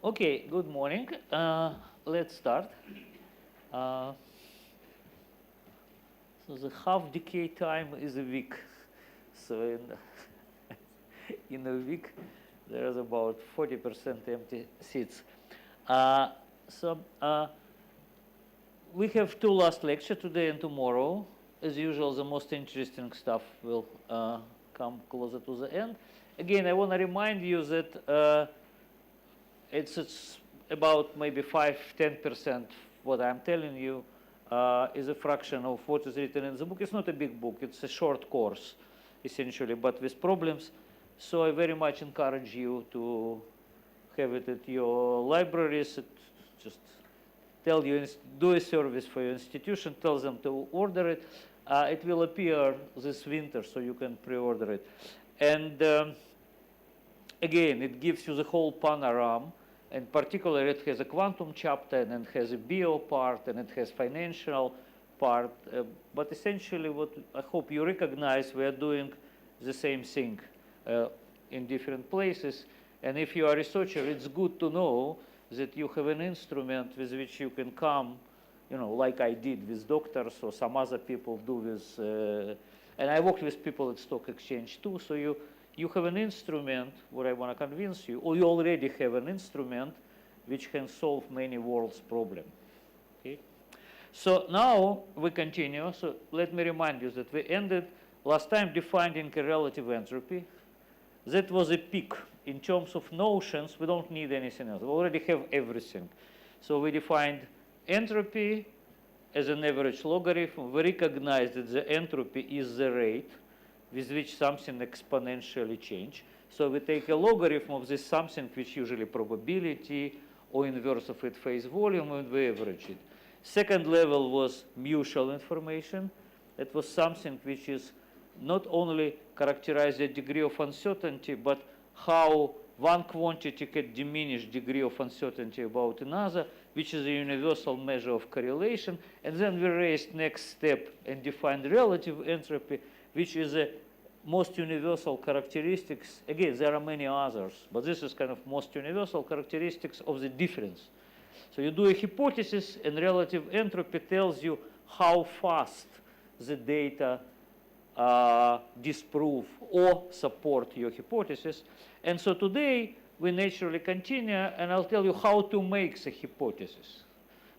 Okay, good morning. Let's start. So the half decay time is a week. So in a week, there's about 40% empty seats. We have two last lectures, today and tomorrow. As usual, the most interesting stuff will come closer to the end. Again, I want to remind you that it's about maybe 5–10% what I'm telling you is a fraction of what is written in the book. It's not a big book, it's a short course, essentially, but with problems. So I very much encourage you to have it at your libraries. Just tell you, do a service for your institution, tell them to order it. It will appear this winter, so you can pre-order it. And again, it gives you the whole panorama. And particularly, it has a quantum chapter, and it has a bio part, and it has financial part. But essentially, what I hope you recognize, we are doing the same thing in different places. And if you are a researcher, it's good to know that you have an instrument with which you can come, like I did with doctors or some other people do with, and I worked with people at stock exchange too. So you have an instrument where I want to convince you, or you already have an instrument which can solve many world's problems. Okay? So now we continue. So let me remind you that we ended last time defining a relative entropy. That was a peak. In terms of notions, we don't need anything else. We already have everything. So we defined entropy as an average logarithm. We recognize that the entropy is the rate with which something exponentially change. So we take a logarithm of this something, which usually probability or inverse of it phase volume, and we average it. Second level was mutual information. It was something which is not only characterize the degree of uncertainty, but how one quantity can diminish degree of uncertainty about another, which is a universal measure of correlation. And then we raised next step and defined relative entropy, which is a most universal characteristics. Again, there are many others, but this is kind of most universal characteristics of the difference. So you do a hypothesis, and relative entropy tells you how fast the data disprove or support your hypothesis. And so today, we naturally continue, and I'll tell you how to make the hypothesis.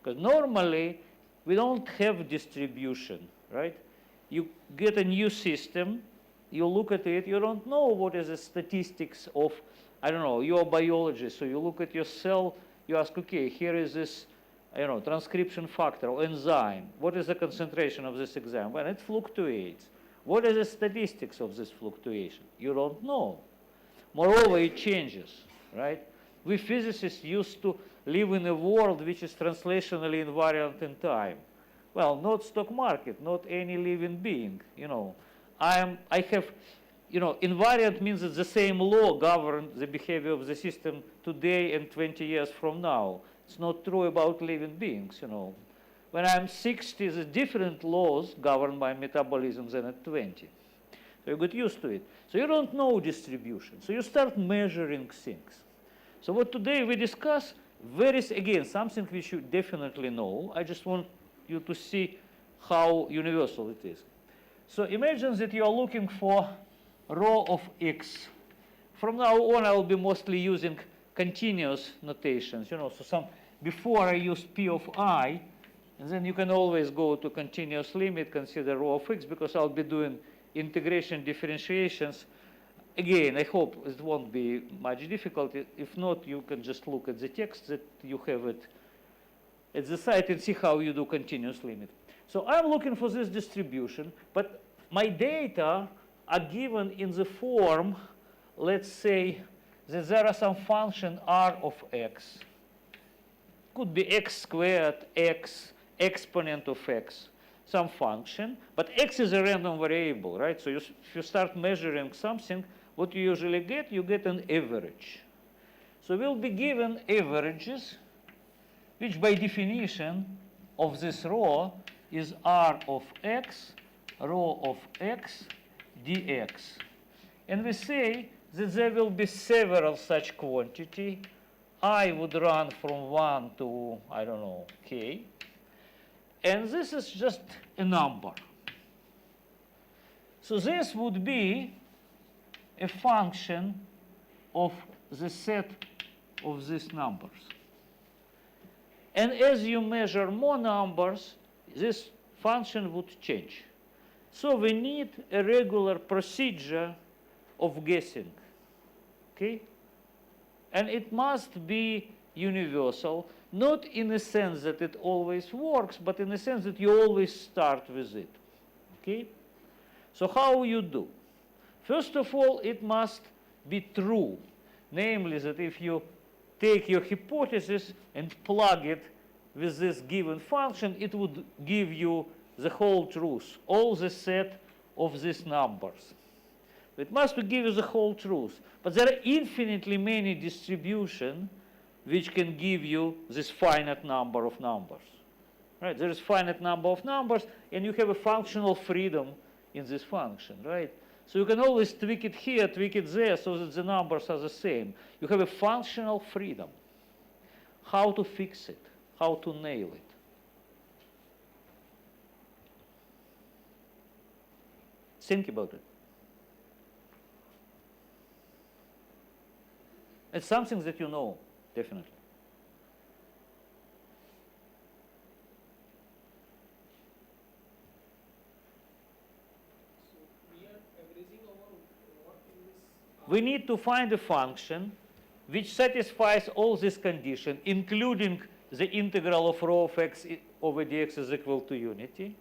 Because normally, we don't have distribution, right? You get a new system, you look at it, you don't know what is the statistics of, I don't know, you're a biologist, so you look at your cell, you ask, okay, here is this, transcription factor or enzyme. What is the concentration of this enzyme? And it fluctuates. What is the statistics of this fluctuation? You don't know. Moreover, it changes, right? We physicists used to live in a world which is translationally invariant in time. Well, not stock market, not any living being. Invariant means that the same law governs the behavior of the system today and 20 years from now. It's not true about living beings. When I'm 60, the different laws govern my metabolism than at 20. So you get used to it. So you don't know distribution. So you start measuring things. So what today we discuss, again, something which you definitely know. I just want you to see how universal it is. So imagine that you are looking for rho of x. From now on, I will be mostly using continuous notations. So before I use p of I, and then you can always go to continuous limit, consider rho of x, because I'll be doing integration differentiations. Again, I hope it won't be much difficult. If not, you can just look at the text that you have it at the site and see how you do continuous limit. So I'm looking for this distribution, but my data are given in the form, let's say, that there are some function r of x. Could be x squared, x, exponent of x, some function. But x is a random variable, right? So if you start measuring something, what you usually get, you get an average. So we'll be given averages, which by definition of this rho is r of x, rho of x, dx. And we say that there will be several such quantity. I would run from 1 to, I don't know, k. And this is just a number. So this would be a function of the set of these numbers. And as you measure more numbers, this function would change. So we need a regular procedure of guessing, okay? And it must be universal, not in the sense that it always works, but in the sense that you always start with it, okay? So how you do? First of all, it must be true, namely that if you take your hypothesis and plug it with this given function, it would give you the whole truth, all the set of these numbers. It must give you the whole truth. But there are infinitely many distributions which can give you this finite number of numbers. Right? There is finite number of numbers, and you have a functional freedom in this function, right? So you can always tweak it here, tweak it there, so that the numbers are the same. You have a functional freedom. How to fix it? How to nail it? Think about it. It's something that you know, definitely. So we are averaging over what in this? We need to find a function which satisfies all these conditions, including the integral of rho of x over dx is equal to unity.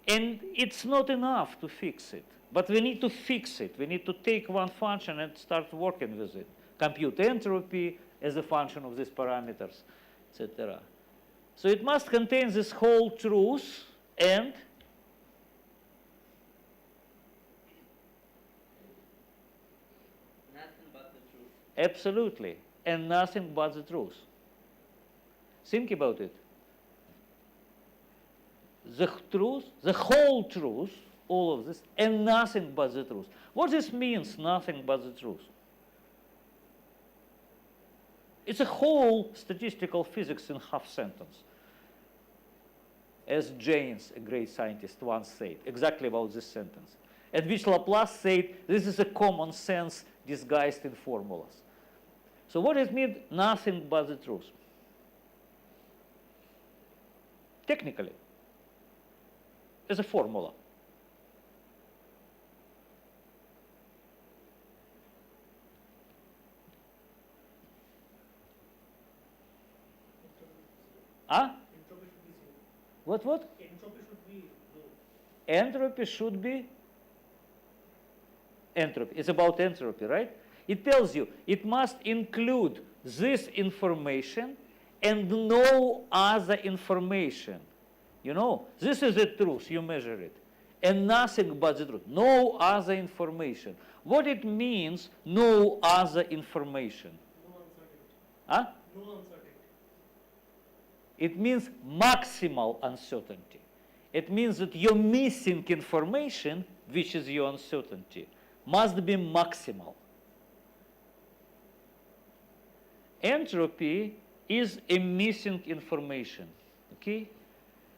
And it's not enough to fix it, but we need to fix it. We need to take one function and start working with it. Compute entropy as a function of these parameters, etc. So it must contain this whole truth and nothing but the truth. absolutely, and nothing but the truth. Think about it. The truth, the whole truth, all of this, and nothing but the truth. What this means, nothing but the truth? It's a whole statistical physics in half sentence. As Jaynes, a great scientist, once said, exactly about this sentence. At which Laplace said, this is a common sense disguised in formulas. So what does it mean, nothing but the truth? Technically, as a formula. Huh? Entropy should be zero. What? Entropy should be low. Entropy should be entropy. It's about entropy, right? It tells you it must include this information and no other information. You know, this is the truth, you measure it. And nothing but the truth, no other information. What it means, no other information? No uncertainty. Huh? No uncertainty. It means maximal uncertainty. It means that you're missing information which is your uncertainty, must be maximal. Entropy is a missing information, okay?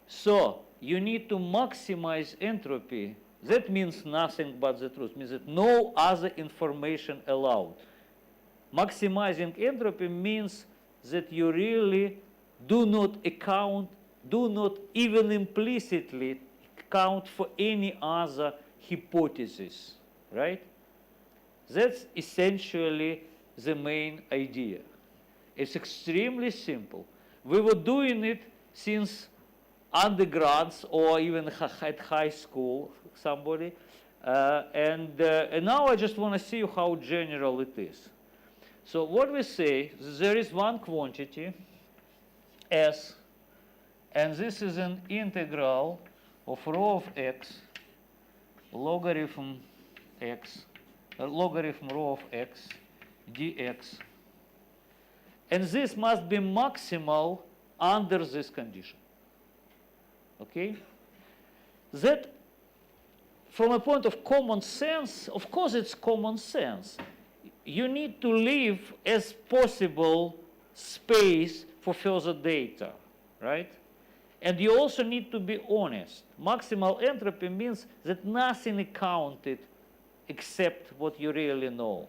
So you need to maximize entropy. That means nothing but the truth, means that no other information allowed. Maximizing entropy means that you really do not even implicitly account for any other hypothesis, right? That's essentially the main idea. It's extremely simple. We were doing it since undergrads or even at high school, somebody. And now I just want to see how general it is. So what we say, there is one quantity, S, and this is an integral of rho of x, logarithm x, logarithm rho of x, dx. And this must be maximal under this condition. Okay? That, from a point of common sense, of course it's common sense. You need to leave as possible space for further data, right? And you also need to be honest. Maximal entropy means that nothing is counted except what you really know.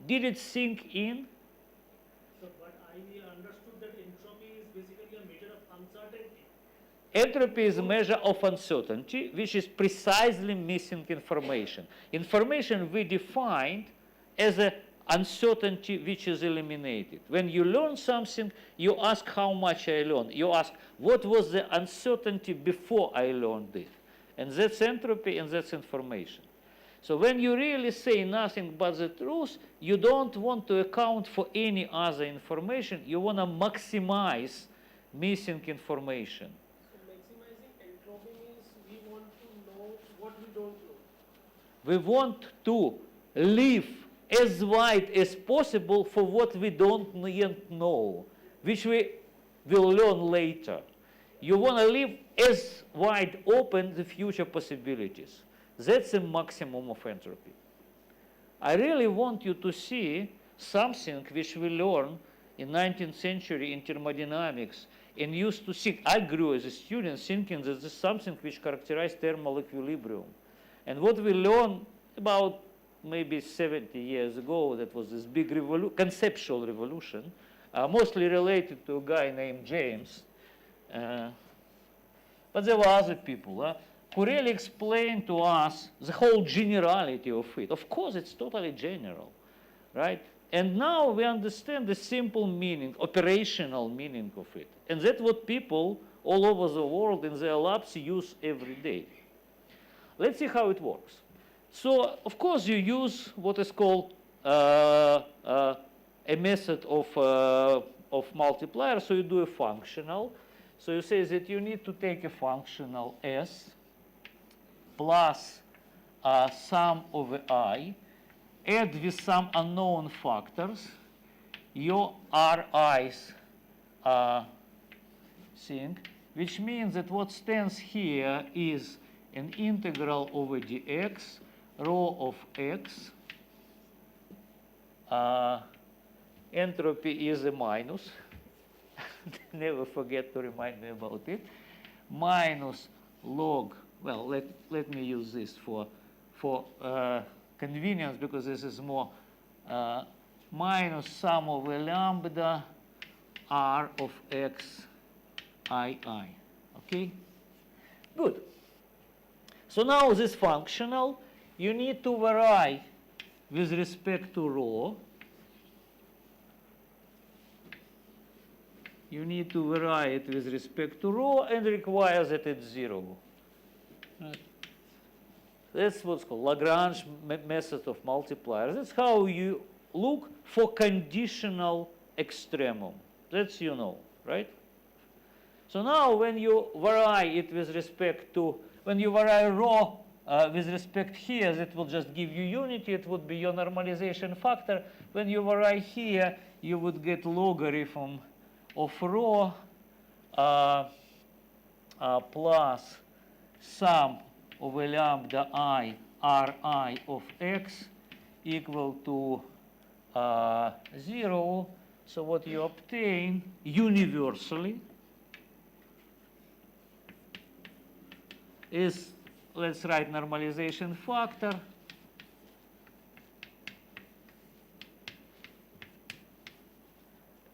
Did it sink in? So, but I understood that entropy is basically a measure of uncertainty. Entropy is a measure of uncertainty, which is precisely missing information. Information we defined as an uncertainty which is eliminated. When you learn something, you ask how much I learned. You ask, what was the uncertainty before I learned it? And that's entropy and that's information. So when you really say nothing but the truth, you don't want to account for any other information. You want to maximize missing information. So maximizing entropy means we want to know what we don't know. We want to leave as wide as possible for what we don't yet know, which we will learn later. You want to leave as wide open the future possibilities. That's the maximum of entropy. I really want you to see something which we learned in 19th century in thermodynamics and used to think. I grew as a student thinking that this is something which characterized thermal equilibrium. And what we learned about maybe 70 years ago, that was this big conceptual revolution, mostly related to a guy named James. But there were other people who really explained to us the whole generality of it. Of course, it's totally general, right? And now we understand the simple meaning, operational meaning of it. And that's what people all over the world in their labs use every day. Let's see how it works. So, of course, you use what is called a method of multiplier. So you do a functional. So you say that you need to take a functional s plus sum over I, add with some unknown factors your ri's thing, which means that what stands here is an integral over dx, rho of x, entropy is a minus, never forget to remind me about it, minus log, well, let me use this for convenience because this is more, minus sum over lambda r of x I, okay? Good. So now this functional, you need to vary with respect to rho. You need to vary it with respect to rho and require that it's 0. Right. That's what's called Lagrange method of multipliers. That's how you look for conditional extremum. That's you know, right? So now when you vary it with respect to, when you vary rho with respect here, that will just give you unity. It would be your normalization factor. When you vary here, you would get logarithm of rho plus sum of a lambda I Ri of x equal to 0. So what you obtain universally is, let's write normalization factor,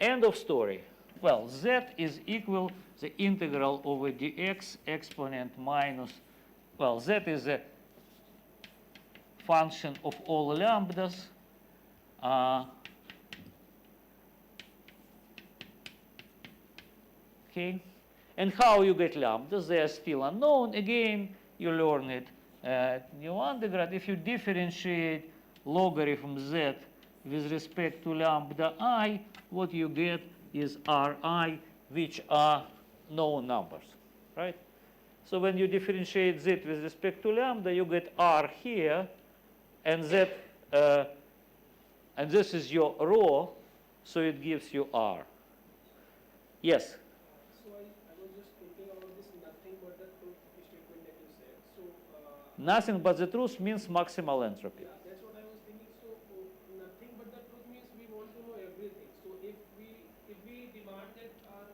end of story. Well, z is equal the integral over dx exponent minus, well, z is a function of all lambdas. Okay, and how you get lambdas? They are still unknown. Again, you learn it at new undergrad. If you differentiate logarithm z with respect to lambda I, what you get is Ri, which are known numbers, right? So when you differentiate z with respect to lambda, you get R here, and z, and this is your rho, so it gives you R. Yes? So I was just thinking about this nothing but the truth statement that you said. So Nothing but the truth means maximal entropy. yeah, that's what I was thinking. So nothing but the truth means we want to know everything. So if we demand that our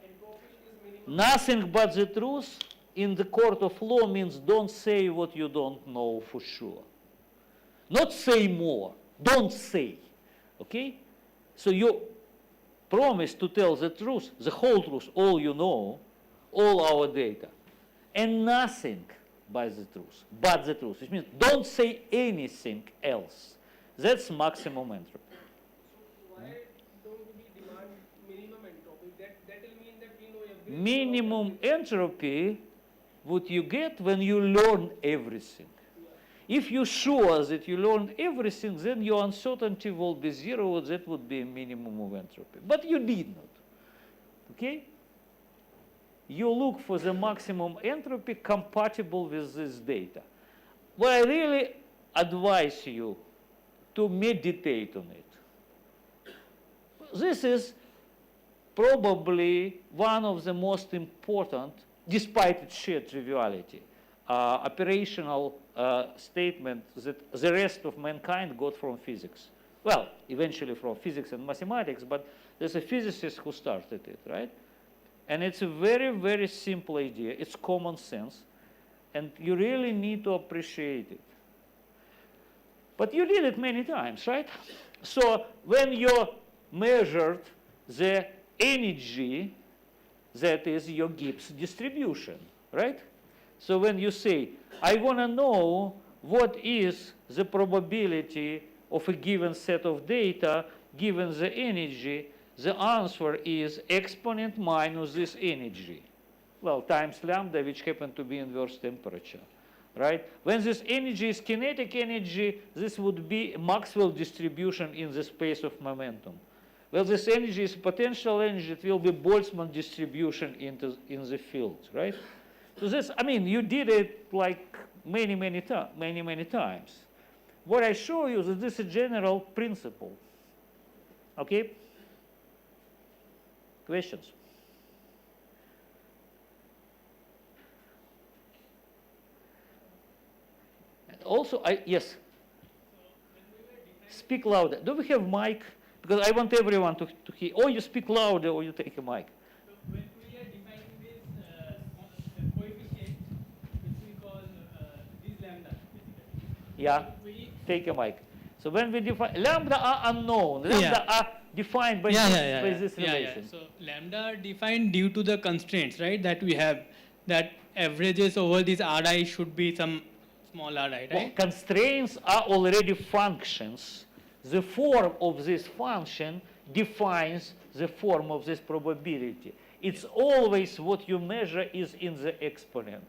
entropy is minimum. Nothing but the truth in the court of law means don't say what you don't know for sure. Not say more, don't say, okay? So you promise to tell the truth, the whole truth, all you know, all our data, and nothing but the truth, which means don't say anything else. That's maximum entropy. So why don't we demand minimum entropy? That will mean that we know everything. Minimum entropy, what you get when you learn everything. If you're sure that you learned everything, then your uncertainty will be 0. That would be a minimum of entropy. But you did not. Okay? You look for the maximum entropy compatible with this data. Well, I really advise you to meditate on it. This is probably one of the most important, despite its sheer triviality, operational statement that the rest of mankind got from physics. Well, eventually from physics and mathematics, but there's a physicist who started it, right? And it's a very, very simple idea. It's common sense, and you really need to appreciate it. But you did it many times, right? So when you measured the energy, that is your Gibbs distribution, right? So when you say, I want to know what is the probability of a given set of data given the energy, the answer is exponent minus this energy. Well, times lambda, which happen to be inverse temperature, right? When this energy is kinetic energy, this would be Maxwell distribution in the space of momentum. Well, this energy is potential energy. It will be Boltzmann distribution in the field, right? So this, I mean, you did it like many times. What I show you is that this is a general principle. Okay? Questions? Also, yes. Speak louder. Do we have mic? Because I want everyone to hear. Or you speak louder, or you take a mic. So when we are defining this coefficient, which we call this lambda, basically. Yeah. We Take a mic. So when we define lambda are unknown. Lambda are defined by this relation. So lambda are defined due to the constraints, right? That we have, that averages over this Ri should be some small Ri, right? Well, constraints are already functions. The form of this function defines the form of this probability. It's always what you measure is in the exponent.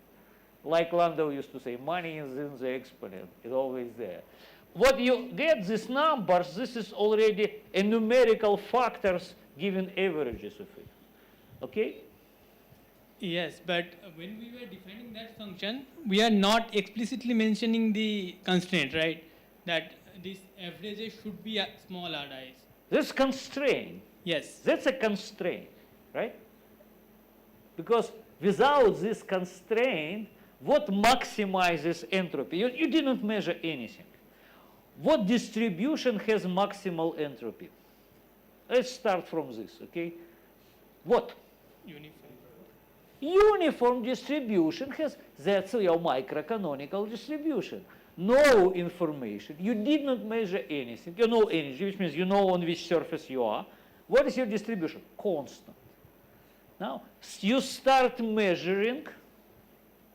Like Landau used to say, money is in the exponent. It's always there. What you get, these numbers, this is already a numerical factors given averages of it. Okay? Yes, but when we were defining that function, we are not explicitly mentioning the constraint, right? That these averages should be small Ri's. This constraint, Yes. that's a constraint, right? Because without this constraint, what maximizes entropy? You didn't measure anything. What distribution has maximal entropy? Let's start from this, okay? What? Uniform. Uniform distribution has, that's your microcanonical distribution. No information. You did not measure anything. You know energy, which means you know on which surface you are. What is your distribution? Constant. Now, you start measuring,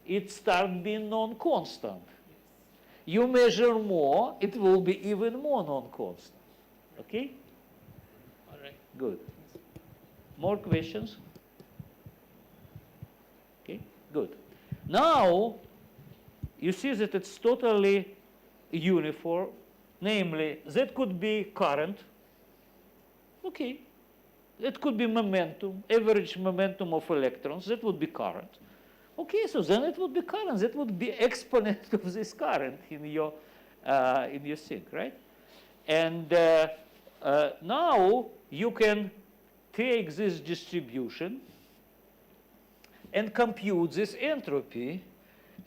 it starts being non-constant. You measure more, it will be even more non-constant. Okay? All right. Good. More questions? Okay, good. Now, you see that it's totally uniform. Namely, that could be current. Okay. It could be momentum, average momentum of electrons. That would be current. Okay, so then it would be current. That would be exponent of this current in your thing, right? And now you can take this distribution and compute this entropy,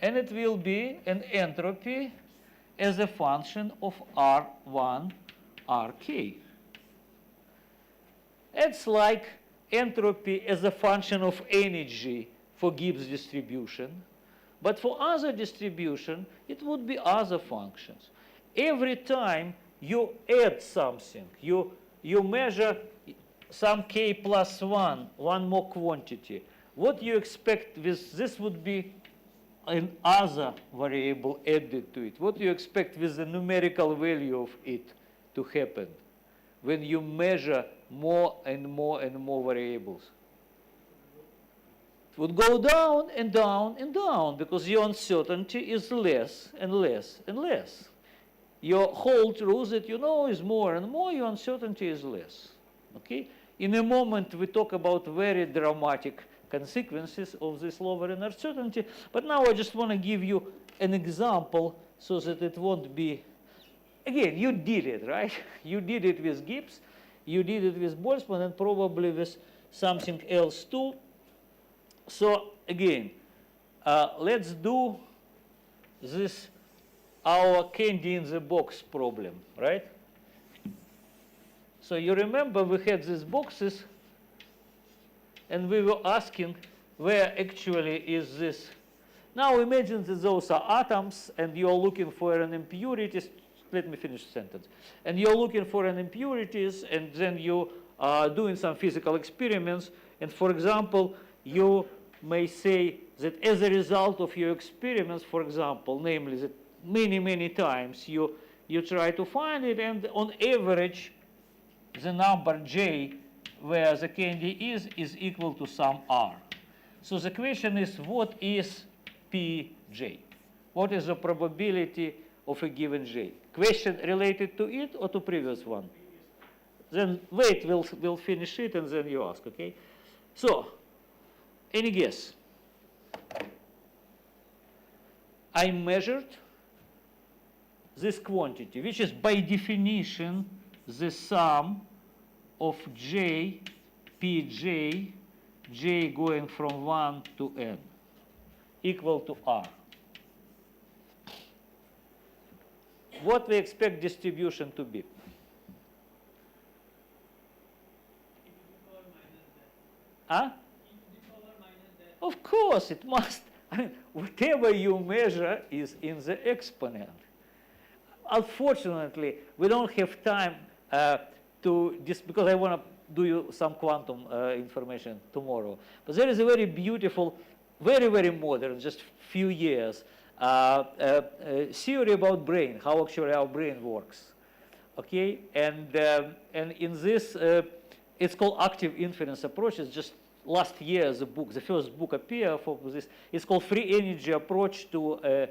and it will be an entropy as a function of R1, Rk. It's like entropy as a function of energy for Gibbs distribution, but for other distribution, it would be other functions. Every time you add something, you measure some k plus 1 more quantity, what you expect with this would be an other variable added to it. What do you expect with the numerical value of it to happen when you measure more and more and more variables? It would go down and down and down because your uncertainty is less and less and less. Your whole truth that you know is more and more, your uncertainty is less. Okay? In a moment, we talk about very dramatic consequences of this lower uncertainty, but now I just want to give you an example so that it won't be, again, you did it, right? You did it with Gibbs, you did it with Boltzmann, and probably with something else too. So again, let's do this, our candy in the box problem, right? So you remember we had these boxes, and we were asking where actually is this. Now imagine that those are atoms, and you're looking for an impurities. Let me finish the sentence. And you're looking for an impurities, and then you are doing some physical experiments. And for example, you may say that as a result of your experiments, for example, namely that many times you try to find it, and on average, the number j where the candy is equal to some r. So the question is, what is pj? What is the probability of a given j? Question related to it or to previous one? Then wait, we'll finish it and then you ask, okay? So, any guess? I measured this quantity, which is by definition the sum of j, pj, j going from 1 to n, equal to r. What we expect distribution to be? Huh? Of course, it must. I mean, whatever you measure is in the exponent. Unfortunately, we don't have time because I want to do you some quantum information tomorrow. But there is a very beautiful, very modern, just few years, theory about brain, how actually our brain works. Okay, and in this, it's called active inference approach. It's just last year the first book appeared for this. It's called free energy approach to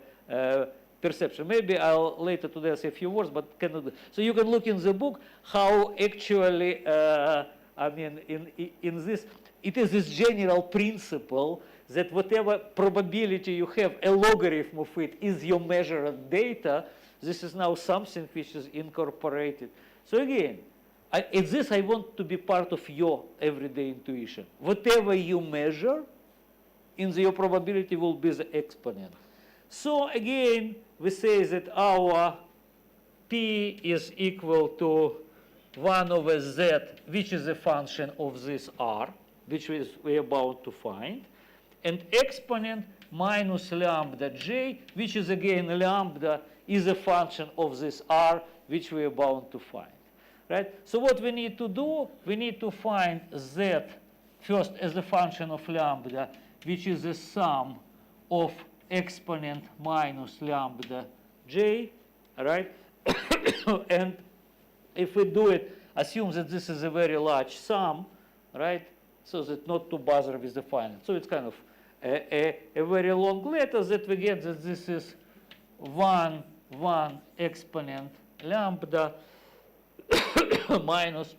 perception. Maybe I'll later today say a few words, but cannot do. So you can look in the book how actually, I mean, in this, it is this general principle that whatever probability you have, a logarithm of it is your measured data. This is now something which is incorporated. So again, in this I want to be part of your everyday intuition. Whatever you measure in your probability will be the exponent. So again, we say that our P is equal to 1 over Z, which is a function of this R, which we're about to find, and exponent minus lambda J, which is again lambda is a function of this R, which we're bound to find. Right? So what we need to do, we need to find Z first as a function of lambda, which is the sum of exponent minus lambda J, right? And if we do it, assume that this is a very large sum, right? So that not to bother with the finite. So it's kind of a very long letter that we get that this is 1 exponent lambda minus,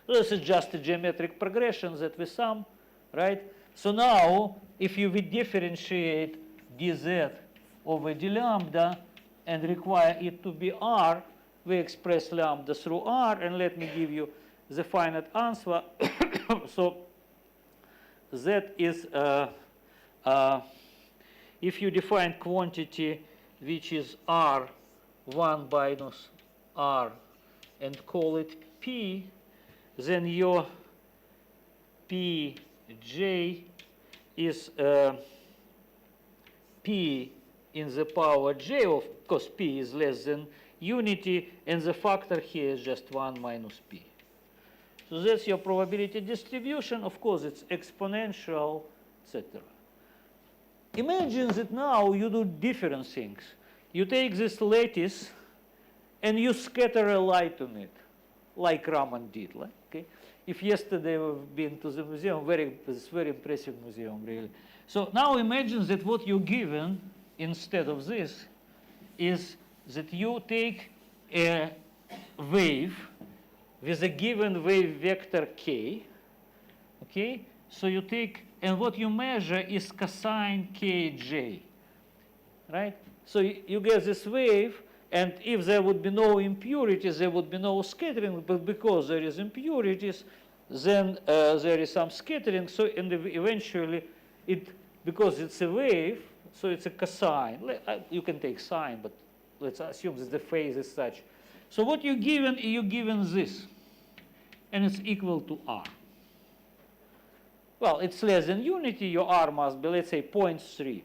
this is just a geometric progression that we sum, right? So now, if you would differentiate dz over d lambda and require it to be r, we express lambda through r, and let me give you the finite answer. So z is, if you define quantity which is r, 1 minus r, and call it p, then your pj is p in the power j, of course p is less than unity, and the factor here is just 1 minus p. So that's your probability distribution. Of course, it's exponential, etc. Imagine that now you do different things. You take this lattice and you scatter a light on it, like Raman did. Okay? If yesterday we've been to the museum, it's a very impressive museum, really. So now imagine that what you're given instead of this is that you take a wave with a given wave vector k, okay? So you take, and what you measure is cosine kj, right? So you get this wave, and if there would be no impurities, there would be no scattering, but because there is impurities, then there is some scattering, so eventually, because it's a wave, so it's a cosine. You can take sine, but let's assume that the phase is such. So what you're given this, and it's equal to r. Well, it's less than unity, your r must be, let's say, 0.3.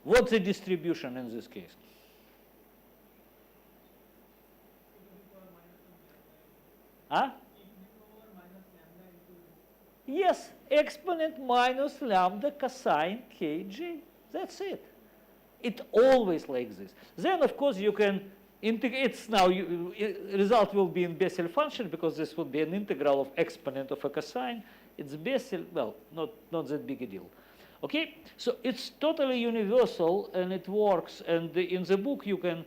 What's the distribution in this case? Huh? Yes, exponent minus lambda cosine kj. That's it. It's always like this. Then, of course, you can integrate. Now, result will be in Bessel function because this would be an integral of exponent of a cosine. It's Bessel, well, not that big a deal. Okay, so it's totally universal and it works. And in the book, you can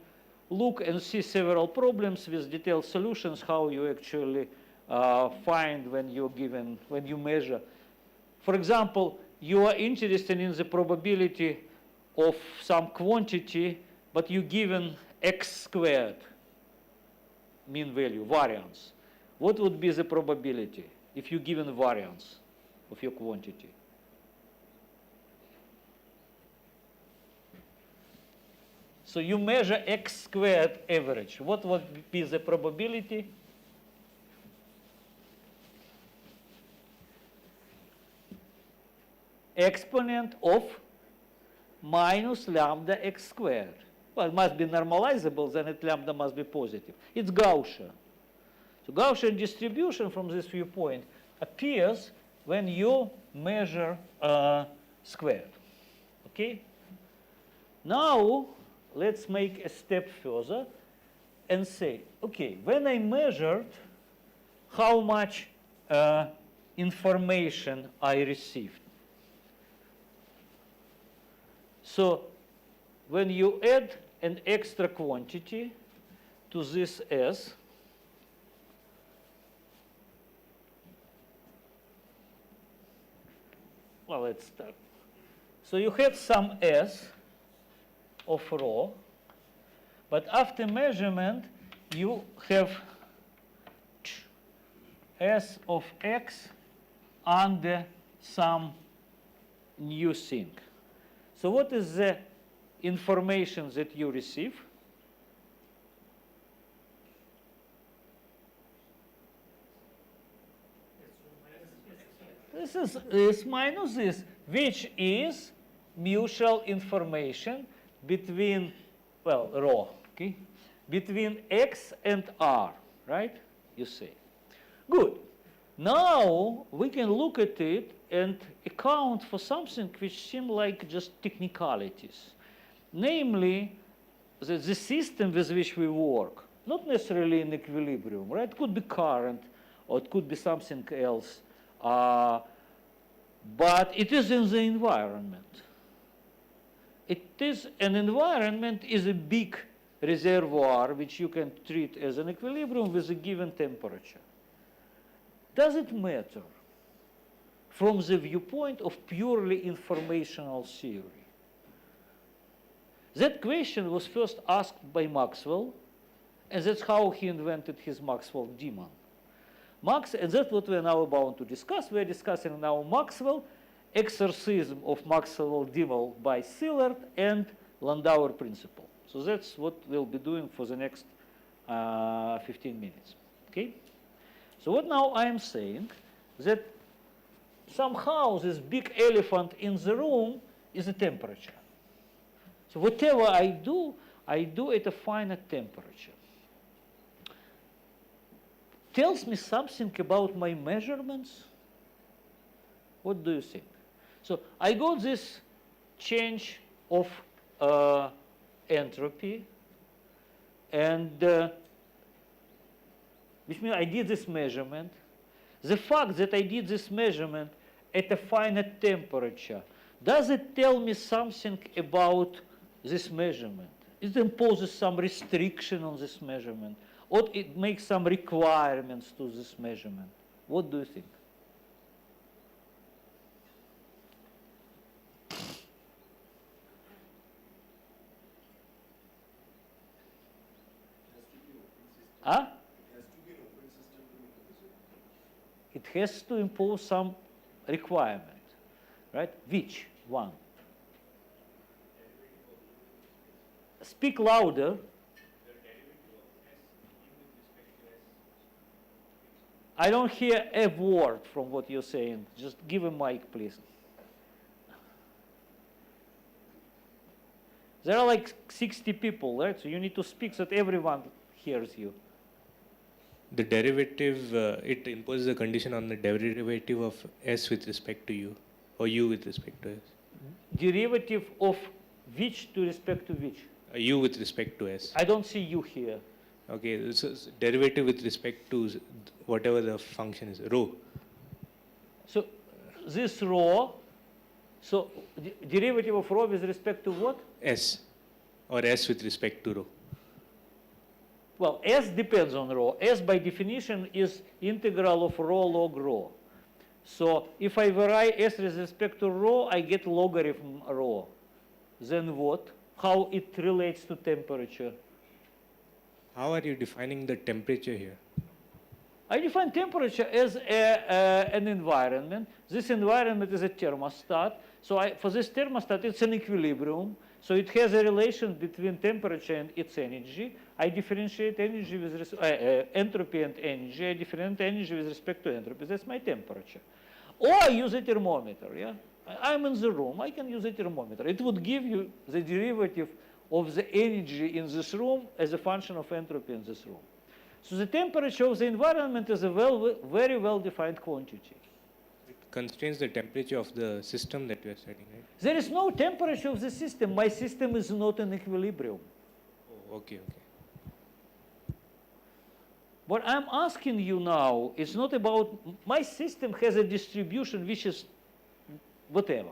look and see several problems with detailed solutions, how you actually find when you measure. For example, you are interested in the probability of some quantity, but you're given x squared mean value, variance. What would be the probability if you're given variance of your quantity? So you measure x squared average. What would be the probability? Exponent of minus lambda x squared. Well, it must be normalizable, then lambda must be positive. It's Gaussian. So Gaussian distribution from this viewpoint appears when you measure squared. Okay? Now, let's make a step further and say, okay, when I measured how much information I received. So when you add an extra quantity to this S, well, let's start. So you have some S of rho, but after measurement, you have S of x under some new thing. So what is the information that you receive? This is this minus this, which is mutual information between, well, rho, okay, between X and R, right? You say. Good. Now we can look at it and account for something which seem like just technicalities. Namely, that the system with which we work, not necessarily in equilibrium, right? It could be current, or it could be something else. But it is in the environment. It is an environment is a big reservoir which you can treat as an equilibrium with a given temperature. Does it matter from the viewpoint of purely informational theory? That question was first asked by Maxwell, and that's how he invented his Maxwell demon. And that's what we're now about to discuss. We're discussing now Maxwell, exorcism of Maxwell demon by Szilard, and Landauer principle. So that's what we'll be doing for the next 15 minutes. Okay? So what now I am saying that somehow this big elephant in the room is a temperature. So whatever I do at a finite temperature. Tells me something about my measurements. What do you think? So I got this change of entropy, and which means I did this measurement. The fact that I did this measurement at a finite temperature, does it tell me something about this measurement? It imposes some restriction on this measurement, or it makes some requirements to this measurement. What do you think? Huh? It has to impose some requirement, right? Which one? Speak louder. I don't hear a word from what you're saying. Just give a mic, please. There are like 60 people, right? So you need to speak so that everyone hears you. The derivative, it imposes a condition on the derivative of S with respect to U, or U with respect to S. Derivative of which to respect to which? U with respect to S. I don't see you here. Okay, so derivative with respect to whatever the function is, rho. So this rho, so derivative of rho with respect to what? S, or S with respect to rho. Well, S depends on rho. S by definition is integral of rho log rho. So if I vary S with respect to rho, I get logarithm rho. Then what? How it relates to temperature? How are you defining the temperature here? I define temperature as an environment. This environment is a thermostat. So for this thermostat, it's an equilibrium. So it has a relation between temperature and its energy. I differentiate energy with entropy and energy. I differentiate energy with respect to entropy. That's my temperature. Or I use a thermometer. Yeah, I'm in the room. I can use a thermometer. It would give you the derivative of the energy in this room as a function of entropy in this room. So the temperature of the environment is a very well-defined quantity. It constrains the temperature of the system that we are studying, right? There is no temperature of the system. My system is not in equilibrium. Oh, okay, okay. What I'm asking you now is not about, my system has a distribution which is whatever,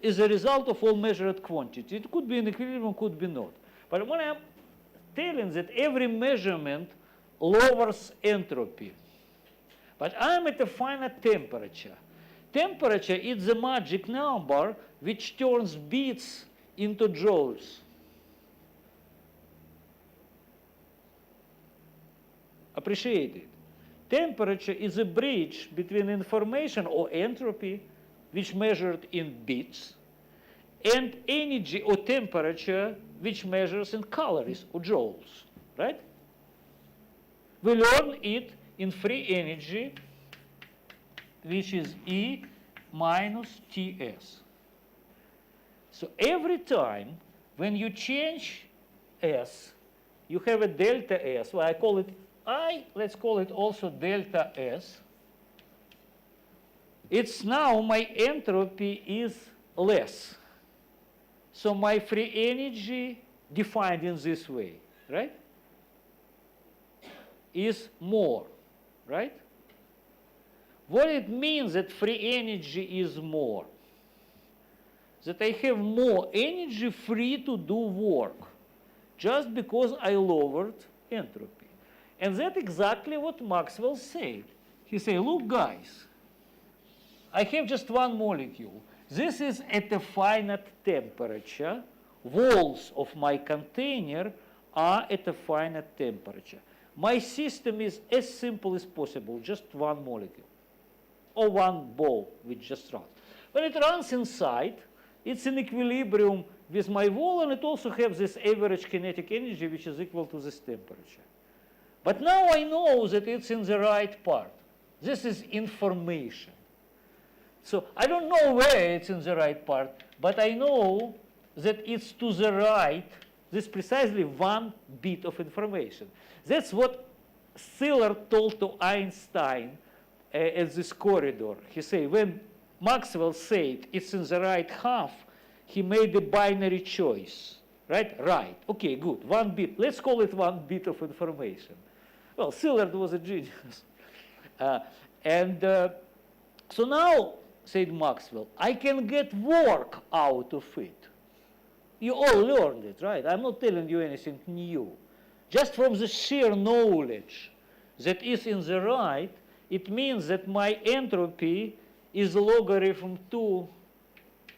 is a result of all measured quantity. It could be in equilibrium, could be not. But when I'm telling that every measurement lowers entropy, but I'm at a finite temperature. Temperature is the magic number which turns bits into joules. Appreciate it. Temperature is a bridge between information or entropy which measured in bits, and energy or temperature, which measures in calories or joules, right? We learn it in free energy, which is E minus Ts. So every time when you change S, you have a delta S. Well, I call it I, let's call it also delta S. It's now my entropy is less. So my free energy defined in this way, right, is more, right? What it means that free energy is more? That I have more energy free to do work just because I lowered entropy. And that's exactly what Maxwell said. He said, look, guys, I have just one molecule. This is at a finite temperature. Walls of my container are at a finite temperature. My system is as simple as possible, just one molecule, or one ball which just runs. When it runs inside, it's in equilibrium with my wall, and it also has this average kinetic energy, which is equal to this temperature. But now I know that it's in the right part. This is information. So I don't know where it's in the right part, but I know that it's to the right, this precisely one bit of information. That's what Szilard told to Einstein at this corridor. He said, when Maxwell said it's in the right half, he made a binary choice, right? Right, okay, good, one bit. Let's call it one bit of information. Well, Szilard was a genius. So now, said Maxwell, I can get work out of it. You all learned it, right? I'm not telling you anything new. Just from the sheer knowledge that is in the right, it means that my entropy is logarithm 2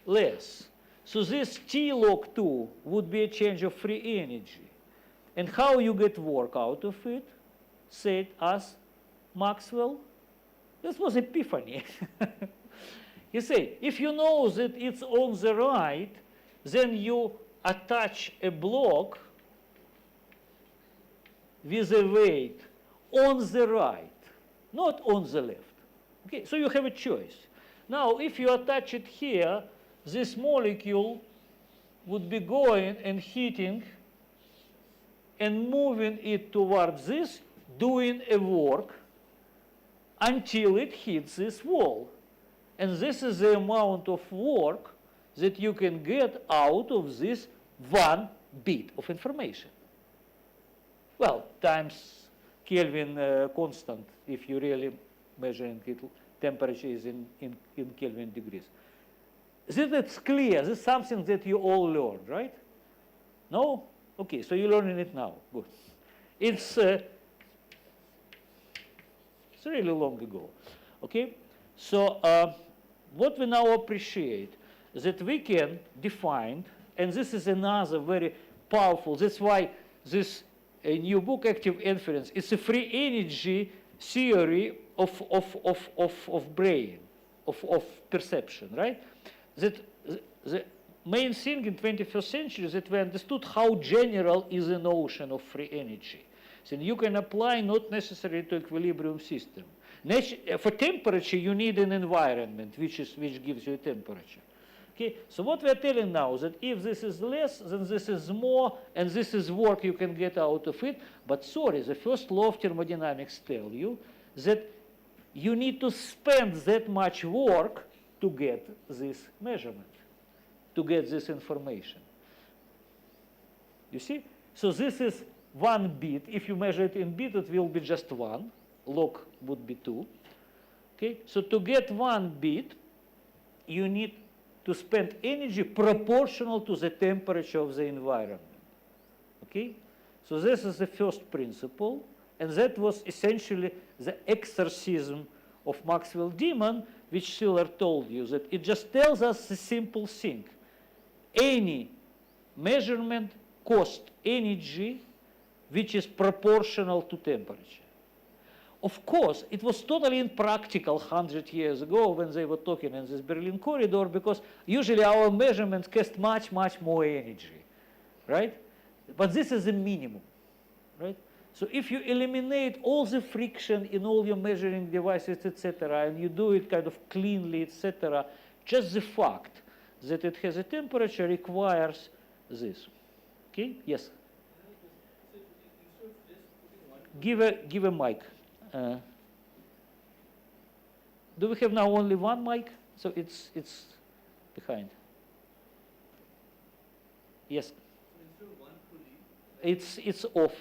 less. So this T log 2 would be a change of free energy. And how you get work out of it, said us Maxwell, this was epiphany. You say, if you know that it's on the right, then you attach a block with a weight on the right, not on the left. Okay, so you have a choice. Now, if you attach it here, this molecule would be going and hitting and moving it towards this, doing a work until it hits this wall. And this is the amount of work that you can get out of this one bit of information. Well, times Kelvin constant, if you really measuring it, temperature is in Kelvin degrees. That's clear. This is something that you all learned, right? No? Okay, so you're learning it now. Good. It's really long ago. Okay? So what we now appreciate is that we can define, and this is another very powerful, that's why this new book, Active Inference, is a free energy theory of brain, of perception, right? That the main thing in 21st century is that we understood how general is the notion of free energy. So you can apply not necessarily to equilibrium system. For temperature, you need an environment which gives you a temperature. Okay, so what we're telling now is that if this is less, then this is more, and this is work you can get out of it. But sorry, the first law of thermodynamics tells you that you need to spend that much work to get this measurement, to get this information. You see? So this is one bit. If you measure it in bit, it will be just one. Log would be 2. Okay? So to get one bit, you need to spend energy proportional to the temperature of the environment. Okay? So this is the first principle, and that was essentially the exorcism of Maxwell demon, which Szilard told you, that it just tells us a simple thing. Any measurement costs energy which is proportional to temperature. Of course, it was totally impractical 100 years ago when they were talking in this Berlin corridor, because usually our measurements cost much, much more energy, right? But this is a minimum, right? So if you eliminate all the friction in all your measuring devices, etc., and you do it kind of cleanly, etc., just the fact that it has a temperature requires this. Okay? Yes? Give a mic. Do we have now only one mic? So it's behind. Yes. It's off.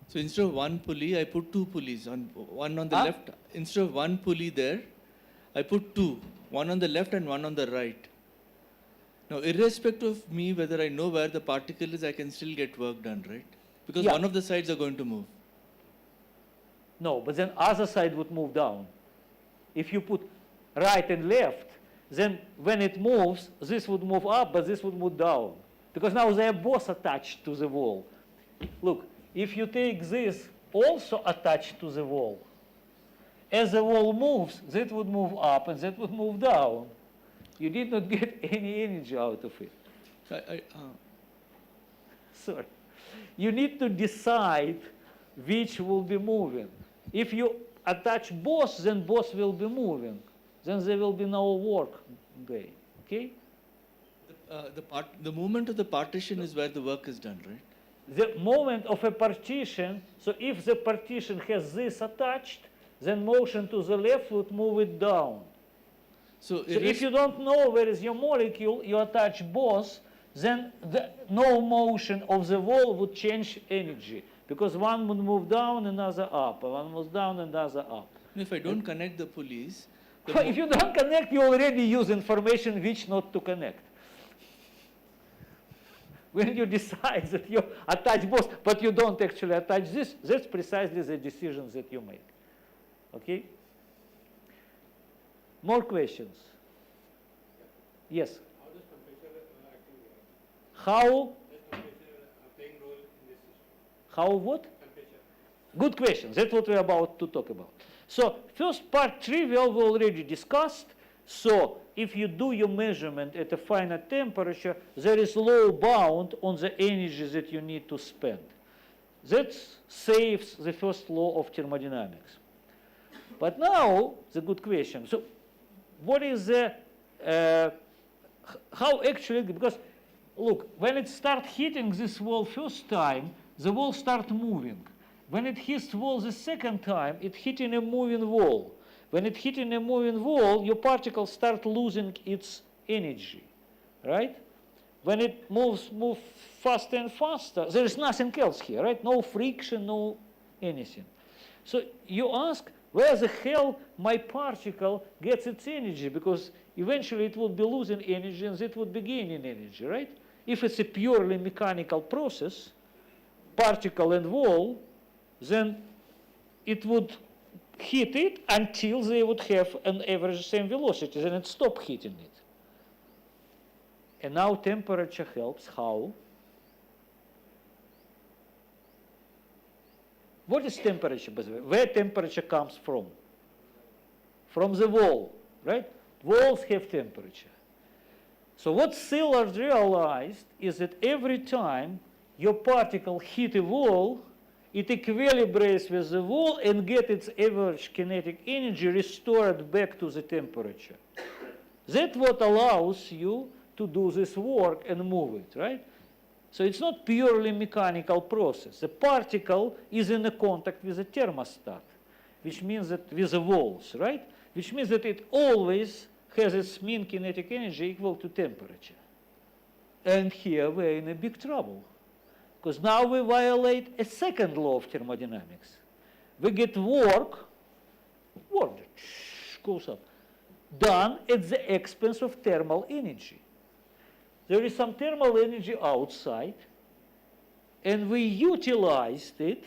So instead of one pulley, I put two pulleys. One on the Huh? left. Instead of one pulley there, I put two. One on the left and one on the right. Now, irrespective of me whether I know where the particle is, I can still get work done, right? Because Yeah. one of the sides are going to move. No, but then other side would move down. If you put right and left, then when it moves, this would move up, but this would move down. Because now they are both attached to the wall. Look, if you take this also attached to the wall, as the wall moves, that would move up and that would move down. You did not get any energy out of it. Sorry. You need to decide which will be moving. If you attach both, then both will be moving. Then there will be no work day. Okay? The movement of the partition is where the work is done, right? The moment of a partition, so if the partition has this attached, then motion to the left would move it down. So, So if you don't know where is your molecule, you attach both, then no motion of the wall would change energy, because one would move down, another up, one moves down, another up. if I don't connect the pulleys, If you don't connect, you already use information which not to connect. When you decide that you attach both, but you don't actually attach this, that's precisely the decisions that you make. Okay? More questions? Yes? How does temperature acting here? How? Does temperature playing role in this system? How what? Temperature. Good question. That's what we're about to talk about. So first part trivial we already discussed. So if you do your measurement at a finite temperature, there is low bound on the energy that you need to spend. That saves the first law of thermodynamics. But now the good question. So what is the how actually, because look, when it starts hitting this wall first time, the wall starts moving. When it hits the wall the second time, it hitting a moving wall. When it hitting a moving wall, your particles start losing its energy, right? When it moves faster and faster, there is nothing else here, right? No friction, no anything. So you ask, where the hell my particle gets its energy? Because eventually it would be losing energy and it would be gaining energy, right? If it's a purely mechanical process, particle and wall, then it would hit it until they would have an average same velocity, then it stopped hitting it. And now temperature helps. How? What is temperature, by the way? Where temperature comes from? From the wall, right? Walls have temperature. So what Szilard realized is that every time your particle hit a wall, it equilibrates with the wall and gets its average kinetic energy restored back to the temperature. That's what allows you to do this work and move it, right? So it's not purely mechanical process. The particle is in a contact with a thermostat, which means that with the walls, right? Which means that it always has its mean kinetic energy equal to temperature. And here we're in a big trouble, because now we violate a second law of thermodynamics. We get work goes up, done at the expense of thermal energy. There is some thermal energy outside, and we utilized it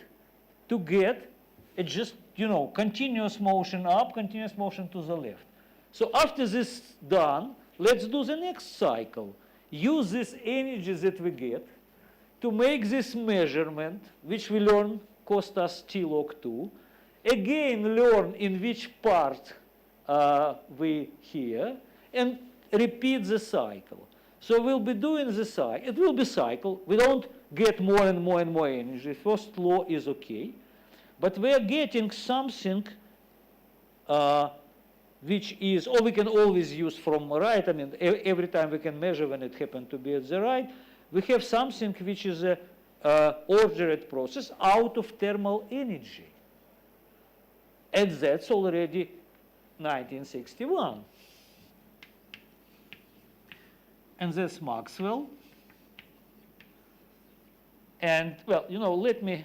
to get a just, continuous motion up, continuous motion to the left. So after this done, let's do the next cycle. Use this energy that we get to make this measurement, which we learn cost us t log 2. Again, learn in which part we here, and repeat the cycle. So we'll be doing the cycle. It will be cycle. We don't get more and more and more energy. First law is okay. But we are getting something which is, or we can always use from right. I mean, every time we can measure when it happened to be at the right. We have something which is a ordered process out of thermal energy. And that's already 1961. And that's Maxwell. And, well, you know, let me,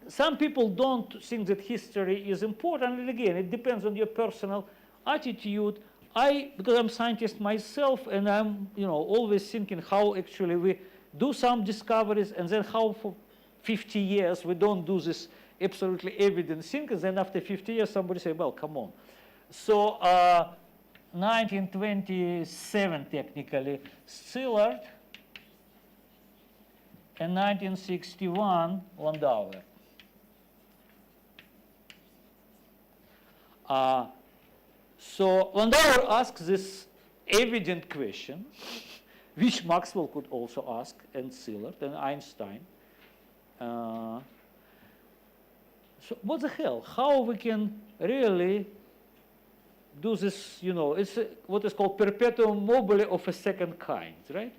some people don't think that history is important. And again, it depends on your personal attitude. Because I'm a scientist myself, and I'm, you know, always thinking how actually we do some discoveries, and then how for 50 years we don't do this absolutely evident thing, and then after 50 years somebody say, well, come on. So 1927 technically, Szilard, and 1961 Landauer. So Landauer asks this evident question, which Maxwell could also ask, and Szilard, and Einstein. So what the hell? How we can really do this, you know, it's what is called perpetuum mobile of a second kind, right?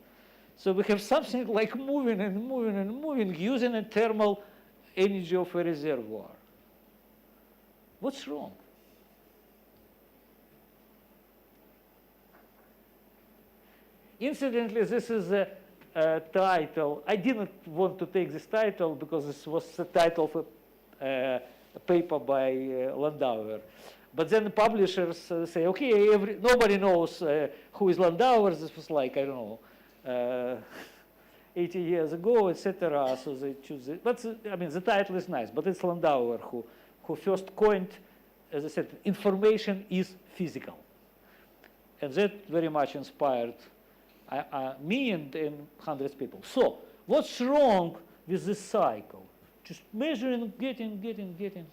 So we have something like moving and moving and moving using a thermal energy of a reservoir. What's wrong? Incidentally, this is a title. I didn't want to take this title because this was the title of a paper by Landauer. But then the publishers say, okay, nobody knows who is Landauer. This was like, I don't know, 80 years ago, etc. So they choose it. But I mean, the title is nice, but it's Landauer who first coined, as I said, information is physical. And that very much inspired me and hundreds of people. So what's wrong with this cycle? Just measuring, getting.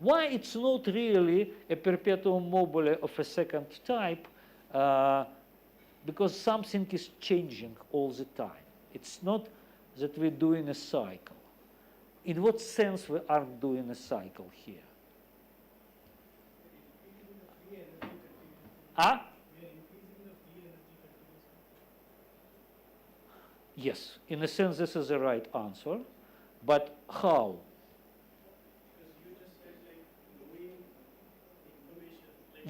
Why it's not really a perpetuum mobile of a second type? Because something is changing all the time. It's not that we're doing a cycle. In what sense we aren't doing a cycle here? Yes, in a sense, this is the right answer. But how?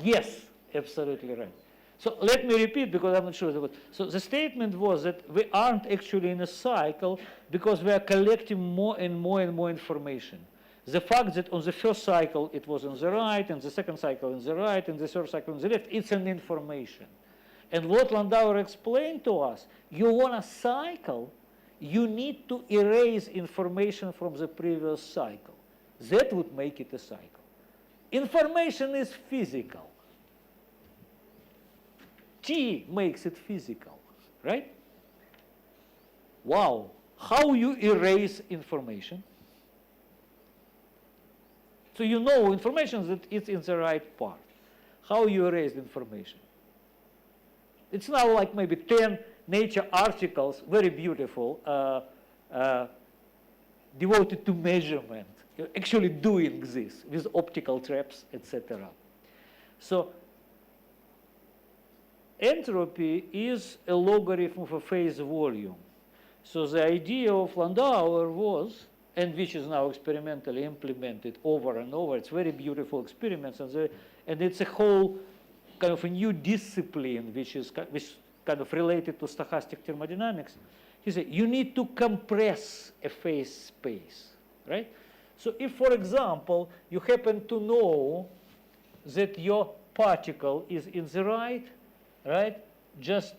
Yes, absolutely right. So let me repeat because I'm not sure. So the statement was that we aren't actually in a cycle because we are collecting more and more and more information. The fact that on the first cycle it was on the right, and the second cycle on the right, and the third cycle on the left, it's an information. And what Landauer explained to us, you want a cycle, you need to erase information from the previous cycle. That would make it a cycle. Information is physical. T makes it physical, right? Wow, how you erase information? So you know information that it's in the right part. How you erase information? It's now like maybe 10 Nature articles, very beautiful, devoted to measurement, actually doing this with optical traps, etc. So entropy is a logarithm of a phase volume. So the idea of Landauer was, and which is now experimentally implemented over and over, it's very beautiful experiments, and it's a whole kind of a new discipline which is kind of related to stochastic thermodynamics. He said, you need to compress a phase space, right? So if, for example, you happen to know that your particle is in the right, just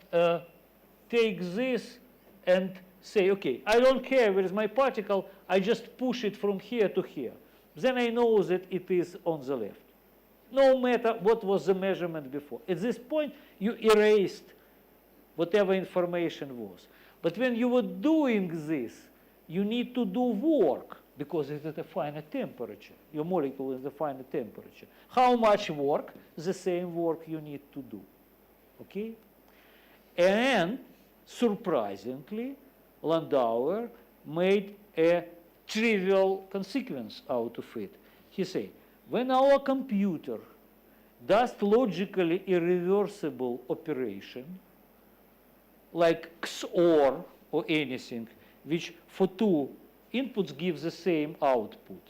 take this and say, okay, I don't care where is my particle, I just push it from here to here. Then I know that it is on the left. no matter what was the measurement before. At this point, you erased whatever information was. But when you were doing this, you need to do work because it's at a finite temperature. Your molecule is at a finite temperature. How much work? The same work you need to do. Okay? And surprisingly, Landauer made a trivial consequence out of it. He said, when our computer does logically irreversible operation, like XOR or anything, which for two inputs gives the same output,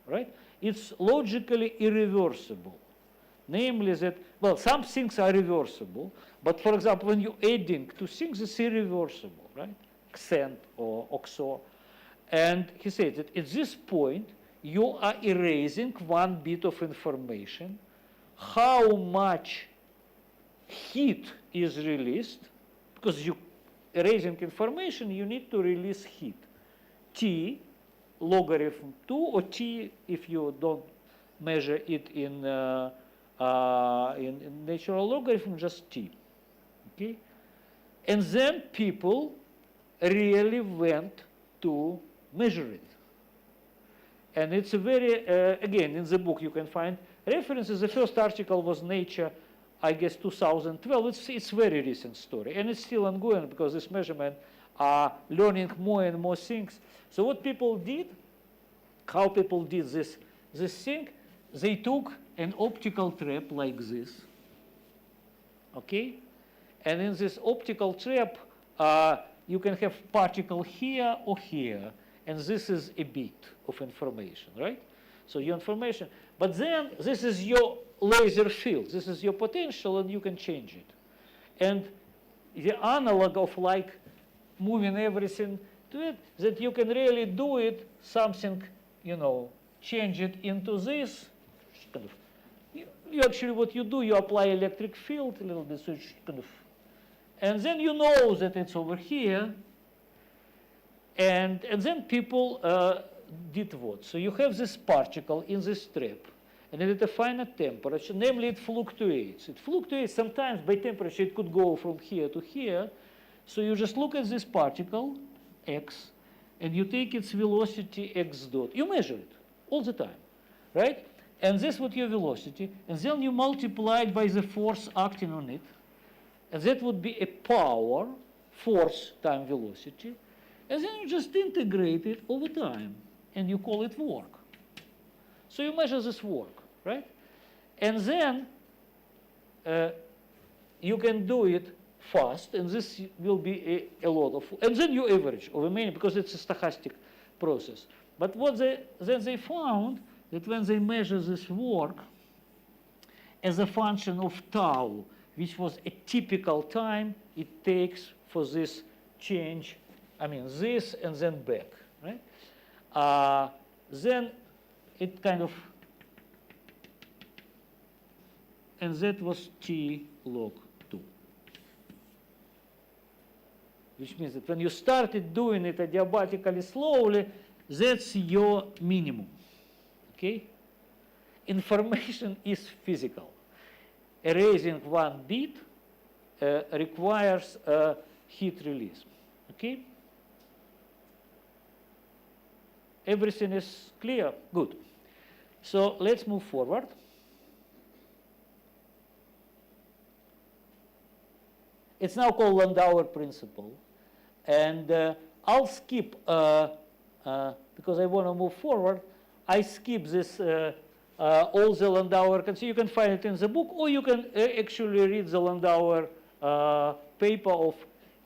right? It's logically irreversible. Namely that, well, some things are reversible, but for example, when you're adding two things, it's irreversible, right? XAND or XOR. And he said that at this point, you are erasing one bit of information. How much heat is released, because you erasing information, you need to release heat. T logarithm 2, or T if you don't measure it in natural logarithm, just T. Okay? And then people really went to measure it. And it's a very, again, in the book you can find references. The first article was Nature, I guess 2012. It's very recent story. And it's still ongoing because this measurement are learning more and more things. So what people did, how people did this thing, they took an optical trap like this, okay? And in this optical trap, you can have particle here or here, and this is a bit of information, right? So your information, but then this is your laser field, this is your potential, and you can change it. And the analog of like moving everything to it, that you can really do it, something, you know, change it into this, kind of, you actually, what you do, you apply electric field a little bit, so it's kind of, and then you know that it's over here, and then people did what? So you have this particle in this trap, and at a finite temperature, namely it fluctuates. It fluctuates sometimes by temperature, it could go from here to here. So you just look at this particle, x, and you take its velocity x dot. You measure it all the time, right? And this is what your velocity, and then you multiply it by the force acting on it, and that would be a power, force time velocity, and then you just integrate it over time, and you call it work. So you measure this work, right? And then you can do it fast, and this will be a lot of, and then you average over many, because it's a stochastic process. But what then they found that when they measure this work as a function of tau, which was a typical time it takes for this change, I mean this and then back, right? Then it kind of, and that was t log 2. Which means that when you started doing it adiabatically slowly, that's your minimum. Okay? Information is physical. Erasing one bit requires heat release. Okay? Everything is clear? Good. So let's move forward. It's now called Landauer principle. And I'll skip, because I want to move forward, I skip this all the Landauer, so you can find it in the book, or you can actually read the Landauer paper of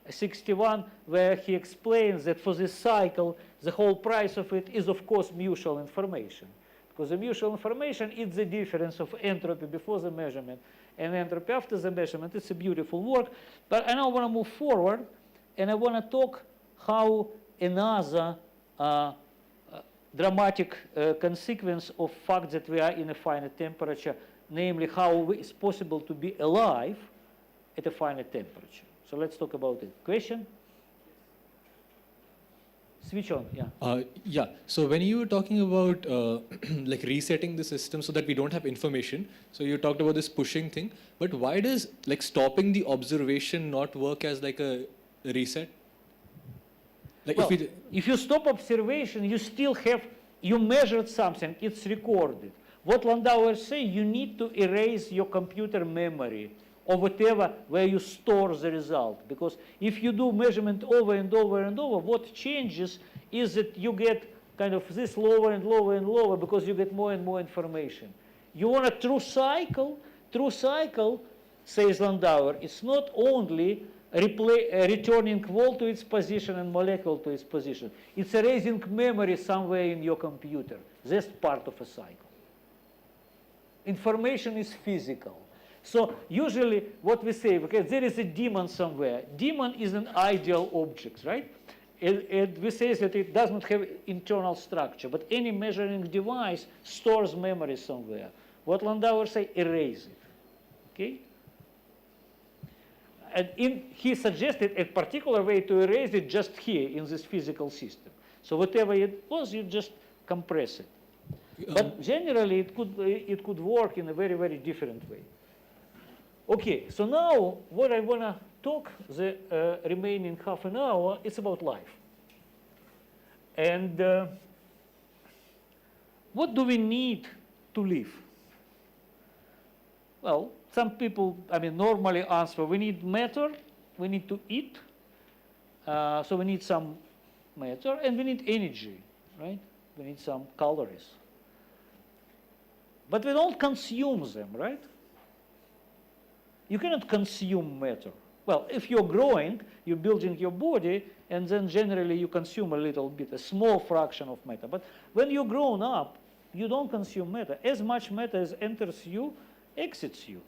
61, where he explains that for this cycle, the whole price of it is, of course, mutual information. Because the mutual information is the difference of entropy before the measurement and entropy after the measurement. It's a beautiful work. But I now want to move forward, and I want to talk how another dramatic consequence of fact that we are in a finite temperature, namely how it's possible to be alive at a finite temperature. So let's talk about it. Question? Switch on, yeah. Yeah. So when you were talking about like resetting the system so that we don't have information, so you talked about this pushing thing. But why does like stopping the observation not work as like a reset? Like Well, if we if you stop observation, you still have, you measured something, it's recorded. What Landauer say, you need to erase your computer memory or whatever where you store the result. Because if you do measurement over and over and over, what changes is that you get kind of this lower and lower and lower because you get more and more information. You want a true cycle, says Landauer, it's not only returning wall to its position and molecule to its position. It's erasing memory somewhere in your computer. That's part of a cycle. Information is physical. So usually what we say, okay, there is a daemon somewhere. Daemon is an ideal object, right? And we say that it does not have internal structure, but any measuring device stores memory somewhere. What Landauer say, erase it, okay? And he suggested a particular way to erase it just here in this physical system. So whatever it was, you just compress it. But generally, it could work in a very, very different way. Okay, so now what I want to talk the remaining half an hour is about life. And what do we need to live? Well, some people, normally answer, we need matter, we need to eat, so we need some matter, and we need energy, right? We need some calories. But we don't consume them, right? You cannot consume matter. Well, if you're growing, you're building your body, and then generally you consume a little bit, a small fraction of matter. But when you're grown up, you don't consume matter. As much matter as enters you, exits you.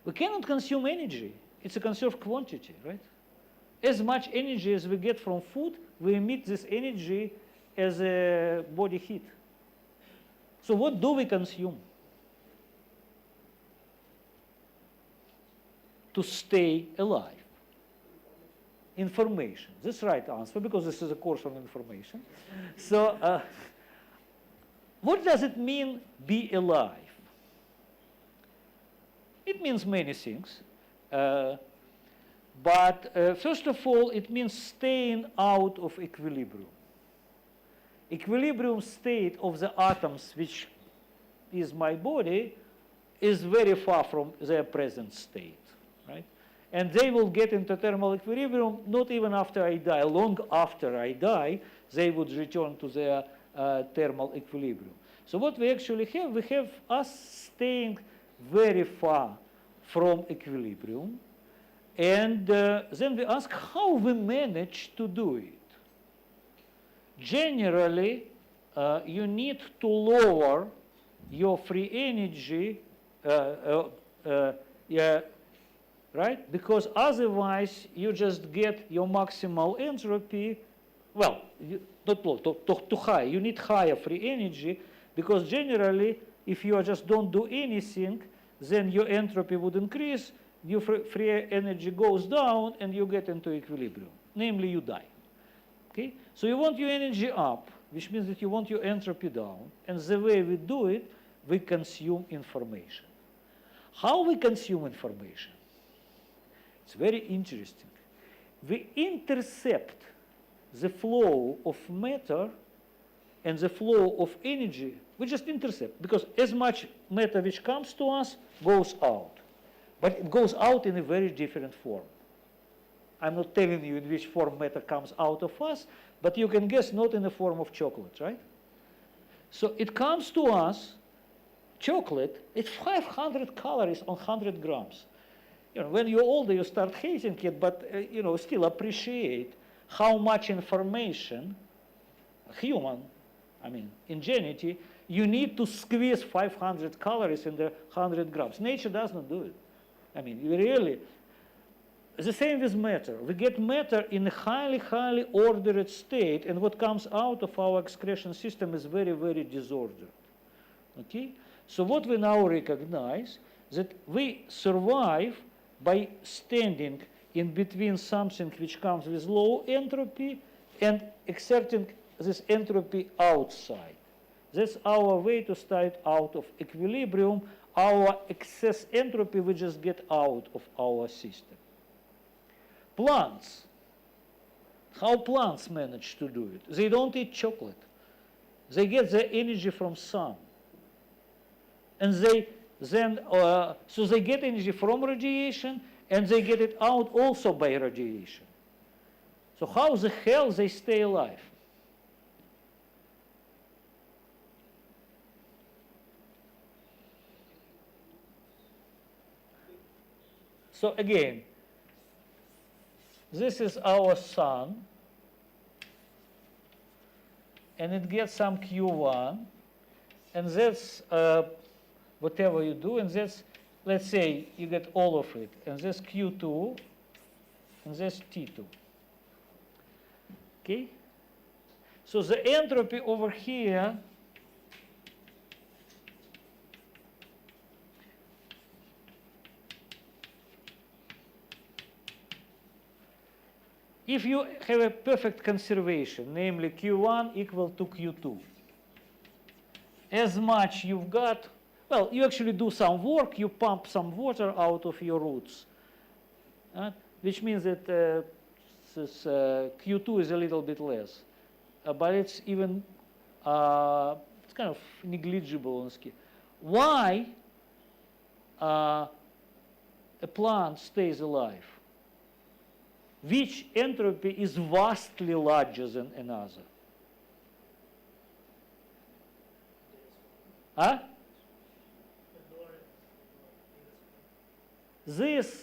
We cannot consume energy. It's a conserved quantity, right? As much energy as we get from food, we emit this energy as a body heat. So what do we consume? To stay alive. Information. That's the right answer, because this is a course on information. So what does it mean, be alive? It means many things. But first of all, it means staying out of equilibrium. Equilibrium state of the atoms, which is my body, is very far from their present state, right? And they will get into thermal equilibrium not even after I die. Long after I die, they would return to their thermal equilibrium. So what we actually have, we have us staying very far from equilibrium. And then we ask how we manage to do it. Generally, you need to lower your free energy, right? Because otherwise, you just get your maximal entropy. Well, not low, too high. You need higher free energy, because generally, if you just don't do anything, then your entropy would increase, your free energy goes down, and you get into equilibrium. Namely, you die. Okay? So you want your energy up, which means that you want your entropy down. And the way we do it, we consume information. How we consume information? It's very interesting. We intercept the flow of matter and the flow of energy. We just intercept, because as much matter which comes to us goes out. But it goes out in a very different form. I'm not telling you in which form matter comes out of us, but you can guess, not in the form of chocolate, right? So it comes to us, chocolate, it's 500 calories on 100 grams. You know, when you're older, you start hating it, but still appreciate how much information, human, ingenuity, you need to squeeze 500 calories in the 100 grams. Nature does not do it. You really, the same with matter. We get matter in a highly, highly ordered state, and what comes out of our excretion system is very, very disordered. Okay? So what we now recognize, that we survive by standing in between something which comes with low entropy and exerting this entropy outside. That's our way to start out of equilibrium. Our excess entropy we just get out of our system. Plants. How plants manage to do it? They don't eat chocolate. They get their energy from sun. And they then, so they get energy from radiation, and they get it out also by radiation. So how the hell they stay alive? So again, this is our sun, and it gets some Q1, and that's whatever you do, and that's, let's say, you get all of it, and that's Q2, and that's T2. Okay? So the entropy over here if you have a perfect conservation, namely Q1 equal to Q2, as much you've got, well, you actually do some work, you pump some water out of your roots, which means that this Q2 is a little bit less, but it's even, it's kind of negligible on scale. Why a plant stays alive? Which entropy is vastly larger than another? Huh? This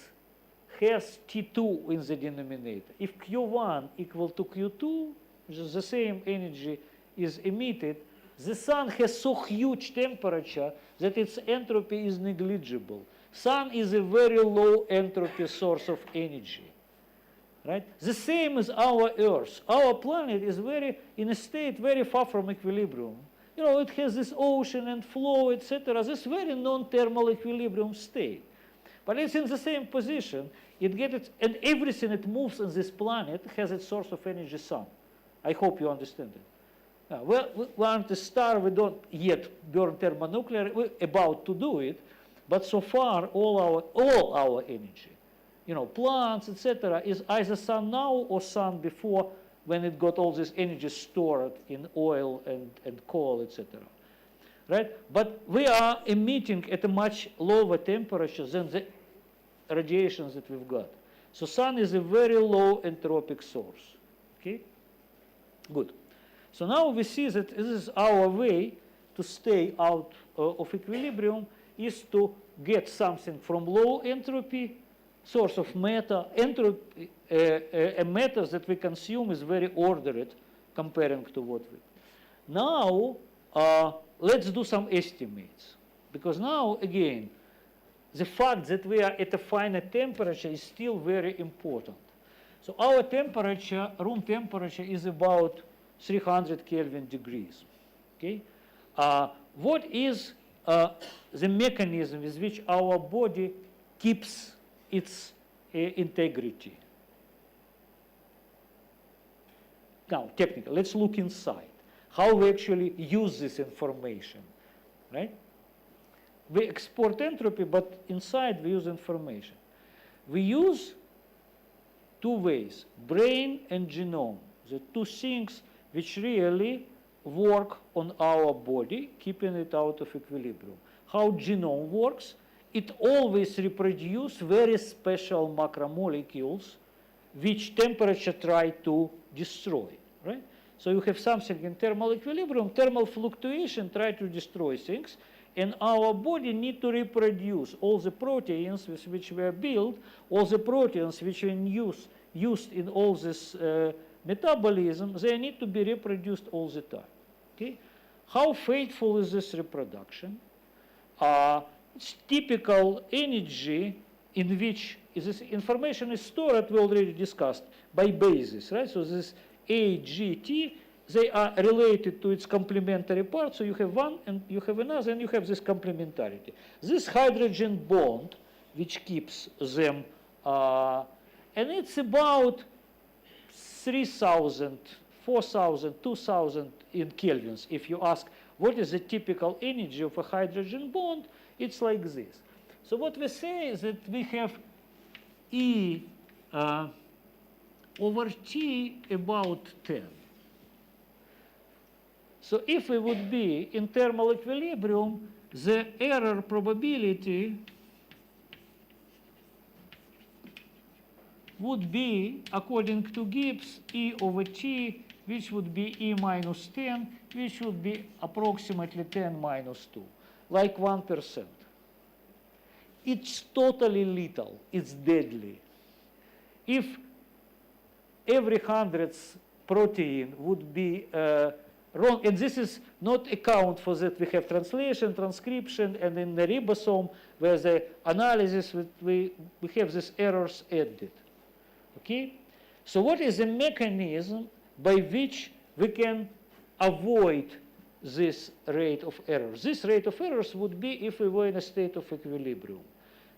has T2 in the denominator. If Q1 equal to Q2, which is the same energy is emitted, the sun has so huge temperature that its entropy is negligible. Sun is a very low entropy source of energy. Right? The same as our Earth. Our planet is in a state very far from equilibrium. You know, it has this ocean and flow, etc. This very non-thermal equilibrium state. But it's in the same position. And everything that moves on this planet has its source of energy, sun. I hope you understand it. We aren't a star. We don't yet burn thermonuclear. We're about to do it. But so far, all our energy, you know, plants, etc., is either sun now or sun before, when it got all this energy stored in oil and coal, etc. Right? But we are emitting at a much lower temperature than the radiations that we've got. So sun is a very low entropic source. Okay? Good. So now we see that this is our way to stay out of equilibrium, is to get something from low entropy, source of matter. Entropy, a matter that we consume is very ordered comparing to what we. Now, let's do some estimates. Because now, again, the fact that we are at a finite temperature is still very important. So our temperature, room temperature, is about 300 Kelvin degrees. Okay? What is the mechanism with which our body keeps its integrity? Now, technically, let's look inside. How we actually use this information, right? We export entropy, but inside we use information. We use two ways, brain and genome, the two things which really work on our body, keeping it out of equilibrium. How genome works? It always reproduces very special macromolecules which temperature try to destroy, right? So you have something in thermal equilibrium, thermal fluctuation try to destroy things, and our body need to reproduce all the proteins with which we are built, all the proteins which are used in all this metabolism, they need to be reproduced all the time. Okay? How faithful is this reproduction? It's typical energy in which this information is stored, we already discussed, by bases, right? So this A, G, T, they are related to its complementary parts. So you have one and you have another, and you have this complementarity. This hydrogen bond, which keeps them, and it's about 3,000, 4,000, 2,000 in kelvins. If you ask what is the typical energy of a hydrogen bond, it's like this. So what we say is that we have E over T about 10. So if we would be in thermal equilibrium, the error probability would be, according to Gibbs, E over T, which would be E minus 10, which would be approximately 10 minus 2, like 1%. It's totally lethal. It's deadly. If every hundredth protein would be wrong, and this is not account for that we have translation, transcription, and in the ribosome, where the analysis, we have these errors added. Okay? So what is the mechanism by which we can avoid this rate of errors? This rate of errors would be if we were in a state of equilibrium.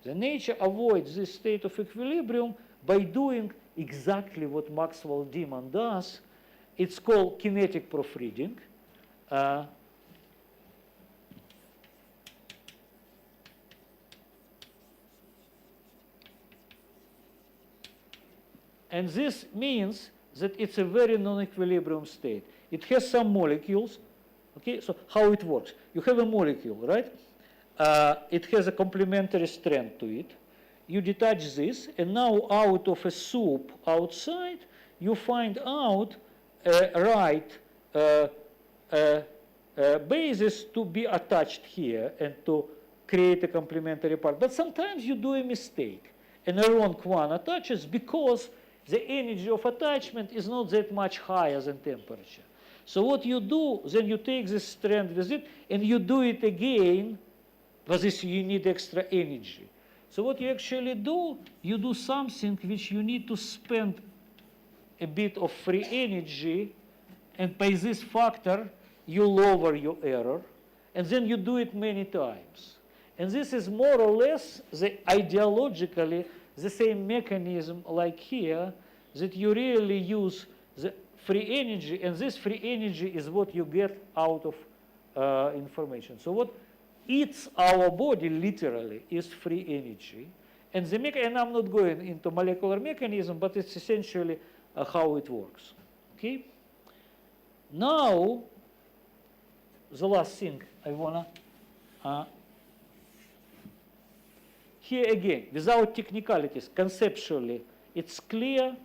The nature avoids this state of equilibrium by doing exactly what Maxwell-Demon does. It's called kinetic proofreading. And this means that it's a very non-equilibrium state. It has some molecules. Okay, so how it works? You have a molecule, right? It has a complementary strand to it. You detach this, and now out of a soup outside, you find out a right basis to be attached here and to create a complementary part. But sometimes you do a mistake, and a wrong one attaches because the energy of attachment is not that much higher than temperature. So what you do, then you take this strand with it, and you do it again, because this you need extra energy. So what you actually do, you do something which you need to spend a bit of free energy, and by this factor, you lower your error, and then you do it many times. And this is more or less the ideologically the same mechanism like here, that you really use the free energy, and this free energy is what you get out of information. So what eats our body literally is free energy. And and I'm not going into molecular mechanism, but it's essentially how it works. Okay? Now, the last thing I wanna here again, without technicalities, conceptually, it's clear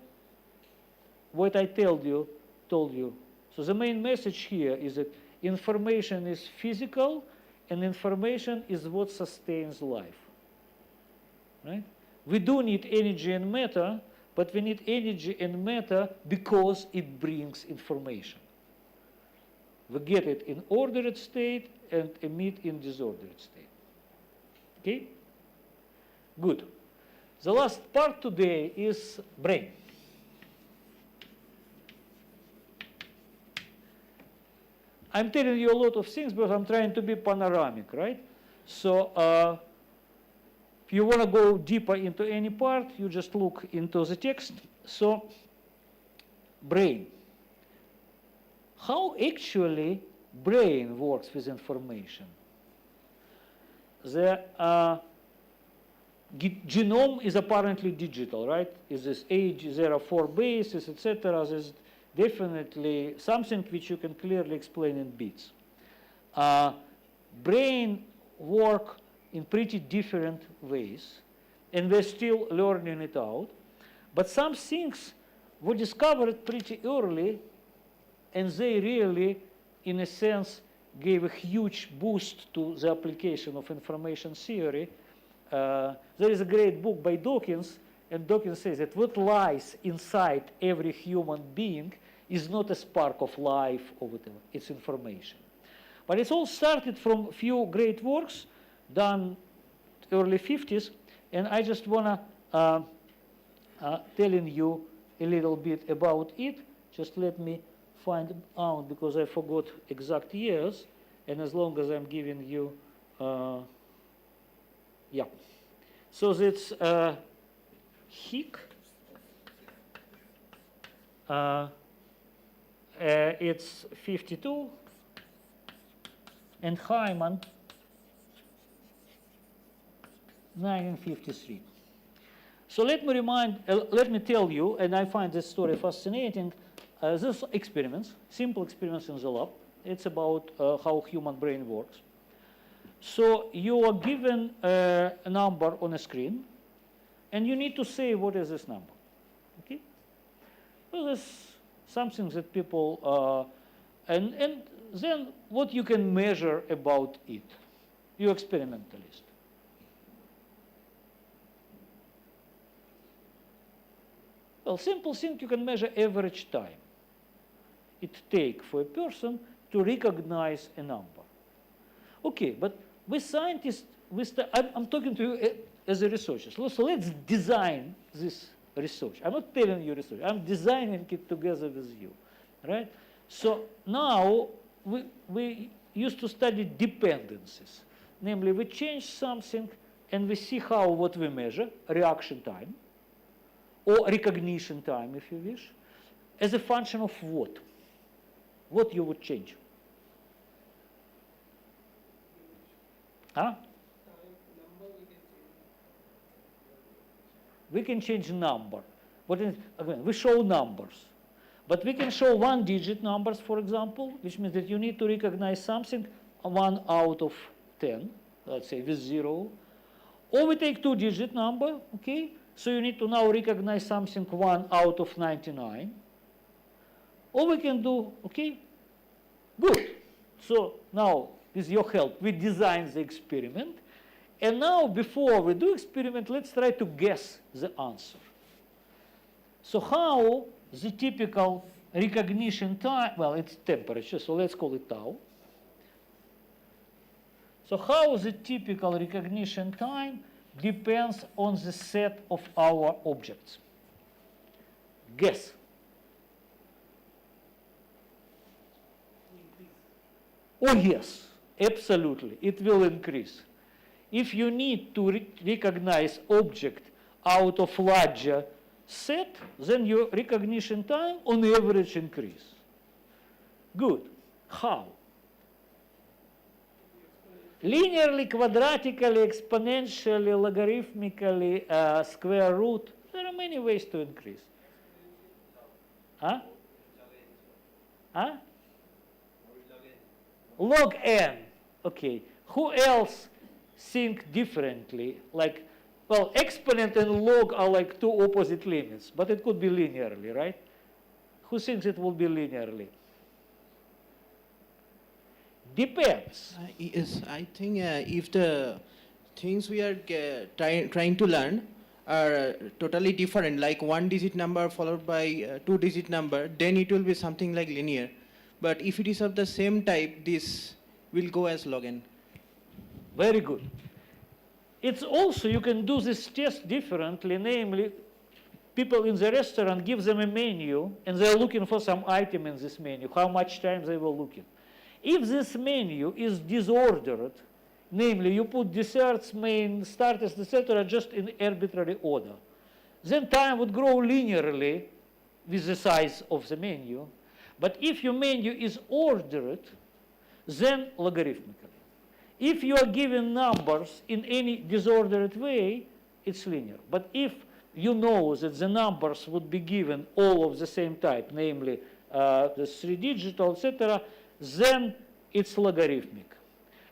what I told you. So the main message here is that information is physical, and information is what sustains life. Right? We do need energy and matter, but we need energy and matter because it brings information. We get it in ordered state and emit in disordered state. Okay? Good. The last part today is brain. I'm telling you a lot of things because I'm trying to be panoramic, right? So if you want to go deeper into any part, you just look into the text. So brain. How actually brain works with information? The genome is apparently digital, right? Is this age, there are 4 bases, etc. There's definitely something which you can clearly explain in bits. Brain work in pretty different ways, and we're still learning it out. But some things were discovered pretty early, and they really, in a sense, gave a huge boost to the application of information theory. There is a great book by Dawkins, and Dawkins says that what lies inside every human being is not a spark of life or whatever, it's information. But it's all started from a few great works done early 50s, and I just want to telling you a little bit about it. Just let me find out, because I forgot exact years, and as long as I'm giving you, yeah. So that's Hick it's 52, and Hyman 1953. So let me tell you, and I find this story fascinating. These experiments, simple experiments in the lab. It's about how human brain works. So you are given a number on a screen, and you need to say what is this number. Okay. Well, there's something that people and then what you can measure about it. You experimentalist. Well, simple thing, you can measure average time it takes for a person to recognize a number. Okay, but with scientists, I'm talking to you as a researcher. So let's design this research. I'm not telling you research. I'm designing it together with you, right? So now we used to study dependencies. Namely, we change something and we see how what we measure, reaction time, or recognition time, if you wish, as a function of what? What you would change? Huh? We can change number. But again, we show numbers. But we can show one-digit numbers, for example, which means that you need to recognize something 1 out of 10, let's say with 0. Or we take two-digit number, okay? So you need to now recognize something 1 out of 99. Or we can do, okay, good. So now, with your help, we design the experiment. And now, before we do experiment, let's try to guess the answer. So how the typical recognition time, well, it's temperature, so let's call it tau. So how the typical recognition time depends on the set of our objects. Guess. Oh yes, absolutely, it will increase. If you need to recognize object out of larger set, then your recognition time on average increase. Good. How? Linearly, quadratically, exponentially, logarithmically, square root. There are many ways to increase. Huh? Huh? Log n. Okay. Who else think differently? Like, well, exponent and log are like two opposite limits, but it could be linearly, right? Who thinks it will be linearly? Depends. Yes, I think if the things we are trying to learn are totally different, like one-digit number followed by two-digit number, then it will be something like linear. But if it is of the same type, this will go as log n. Very good. It's also, you can do this test differently, namely, people in the restaurant give them a menu, and they're looking for some item in this menu, how much time they were looking. If this menu is disordered, namely you put desserts, main, starters, etc., just in arbitrary order, then time would grow linearly with the size of the menu. But if your menu is ordered, then logarithmically. If you are given numbers in any disordered way, it's linear. But if you know that the numbers would be given all of the same type, namely the 3-digital, etc., then it's logarithmic.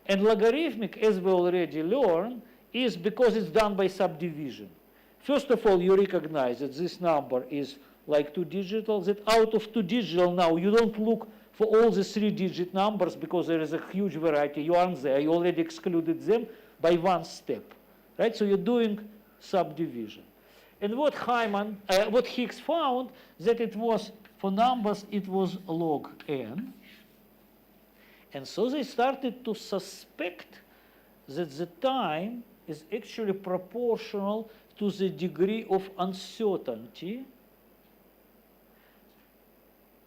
And logarithmic, as we already learned, is because it's done by subdivision. First of all, you recognize that this number is like 2-digital, that out of 2-digital now you don't look for all the 3-digit numbers because there is a huge variety. You aren't there. You already excluded them by one step, right? So you're doing subdivision. And what Higgs found, that it was, for numbers, it was log n. And so they started to suspect that the time is actually proportional to the degree of uncertainty.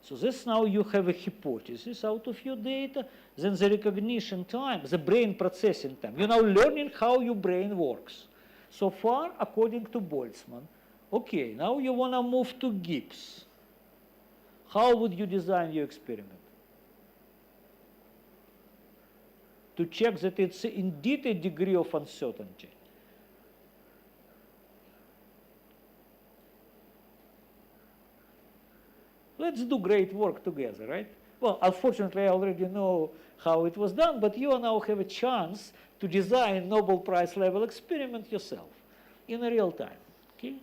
So this now you have a hypothesis out of your data, then the recognition time, the brain processing time. You're now learning how your brain works. So far, according to Boltzmann, okay, now you want to move to Gibbs. how would you design your experiment? To check that it's indeed a degree of uncertainty. Let's do great work together, right? Well, unfortunately, I already know how it was done, but you now have a chance to design Nobel Prize level experiment yourself in real time, okay?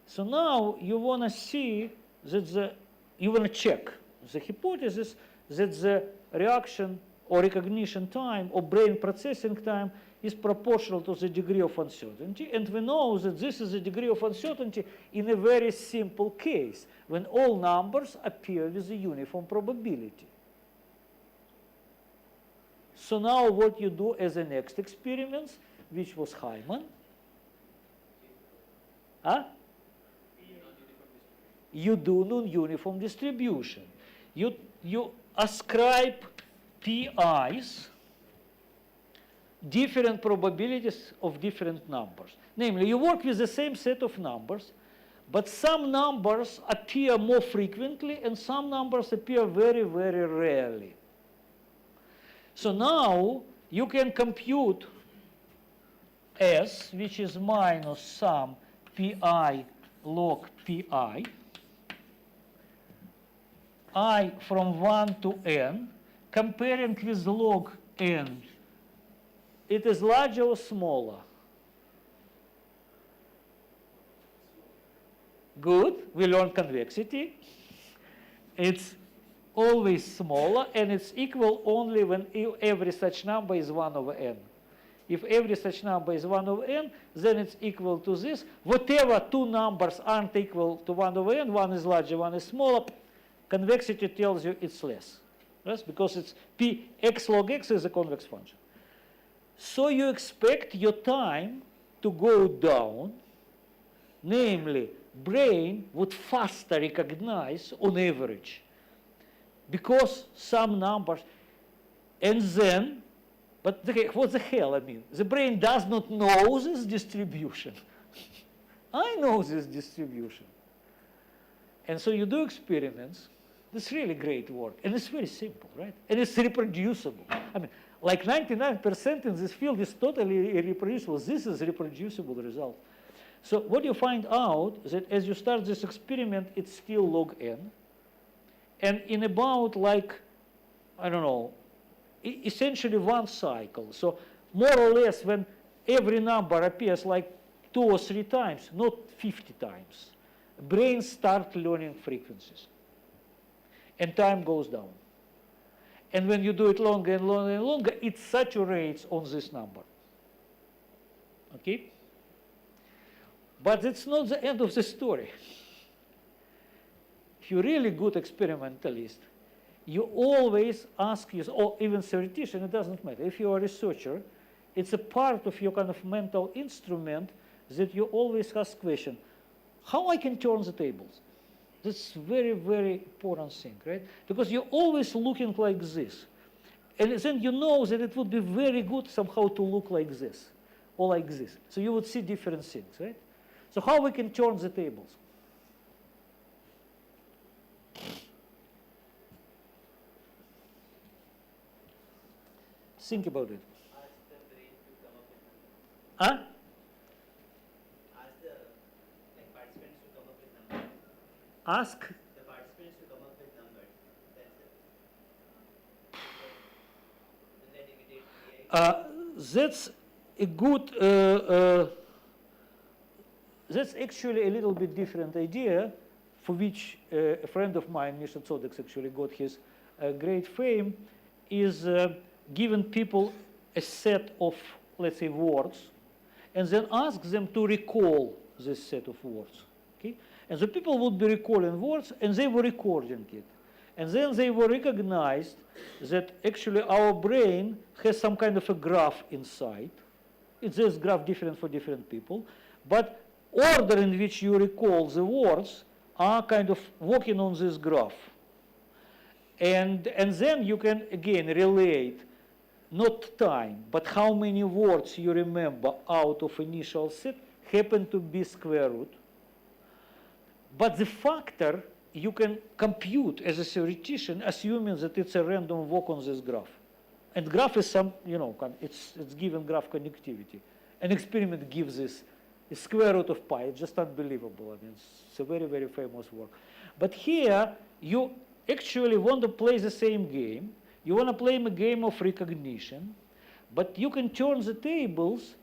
So now you want to see that you want to check the hypothesis that the reaction or recognition time or brain processing time is proportional to the degree of uncertainty. And we know that this is the degree of uncertainty in a very simple case, when all numbers appear with a uniform probability. So now what you do as the next experiments, which was Hyman, you do non-uniform distribution. You ascribe PIs different probabilities of different numbers. Namely, you work with the same set of numbers, but some numbers appear more frequently and some numbers appear very, very rarely. So now you can compute S, which is minus some PI log PI, I from 1 to n, comparing with log n. It is larger or smaller? Good, we learned convexity. It's always smaller, and it's equal only when every such number is 1 over n. If every such number is 1 over n, then it's equal to this. Whatever two numbers aren't equal to 1 over n, one is larger, one is smaller, convexity tells you it's less. Yes? Because it's p x log x is a convex function. So you expect your time to go down, namely, brain would faster recognize on average, because some numbers, and then, but what the hell, I mean, the brain does not know this distribution. I know this distribution. And so you do experiments. It's really great work, and it's very simple, right? And it's reproducible. I mean, like 99% in this field is totally reproducible. This is a reproducible result. So what you find out is that as you start this experiment, it's still log n. And in about like, I don't know, essentially one cycle. So more or less when every number appears like 2 or 3 times, not 50 times, brains start learning frequencies. And time goes down. And when you do it longer and longer and longer, it saturates on this number. Okay? But it's not the end of the story. If you're really good experimentalist, you always ask yourself, or even theoretician, it doesn't matter. If you're a researcher, it's a part of your kind of mental instrument that you always ask question, how I can turn the tables? That's very, very important thing, right? Because you're always looking like this. And then you know that it would be very good somehow to look like this, or like this. So you would see different things, right? So how we can turn the tables? Think about it. Ask the brain to come up with numbers. Huh? Ask the participants to come up with numbers. Ask The participants to come up with numbers. That's it. Will that imitate PI? that's a good, that's actually a little bit different idea, for which a friend of mine, Misha Tsodeks, actually got his great fame, is giving people a set of, let's say, words, and then ask them to recall this set of words. Okay? And the people would be recalling words, and they were recording it. And then they were recognized that actually our brain has some kind of a graph inside. It's this graph different for different people, but order in which you recall the words are kind of working on this graph. And then you can, again, relate not time, but how many words you remember out of initial set happen to be square root. But the factor you can compute as a theoretician, assuming that it's a random walk on this graph. And graph is some, it's given graph connectivity. An experiment gives this a square root of pi. It's just unbelievable. I mean, it's a very, very famous work. But here, you actually want to play the same game. You want to play a game of recognition, but you can turn the tables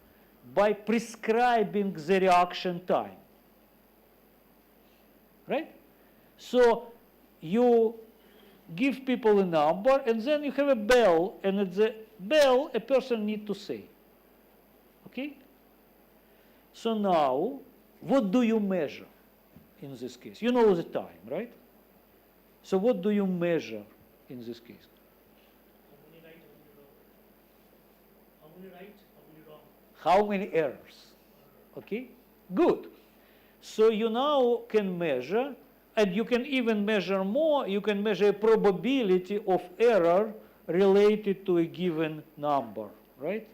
by prescribing the reaction time. Right? So you give people a number, and then you have a bell, and at the bell, a person needs to say. Okay? So now, what do you measure in this case? You know the time, right? So what do you measure in this case? How many right, how many wrong? How many right, how many wrong? How many errors? Okay? Good. So you now can measure, and you can even measure more. You can measure a probability of error related to a given number, right?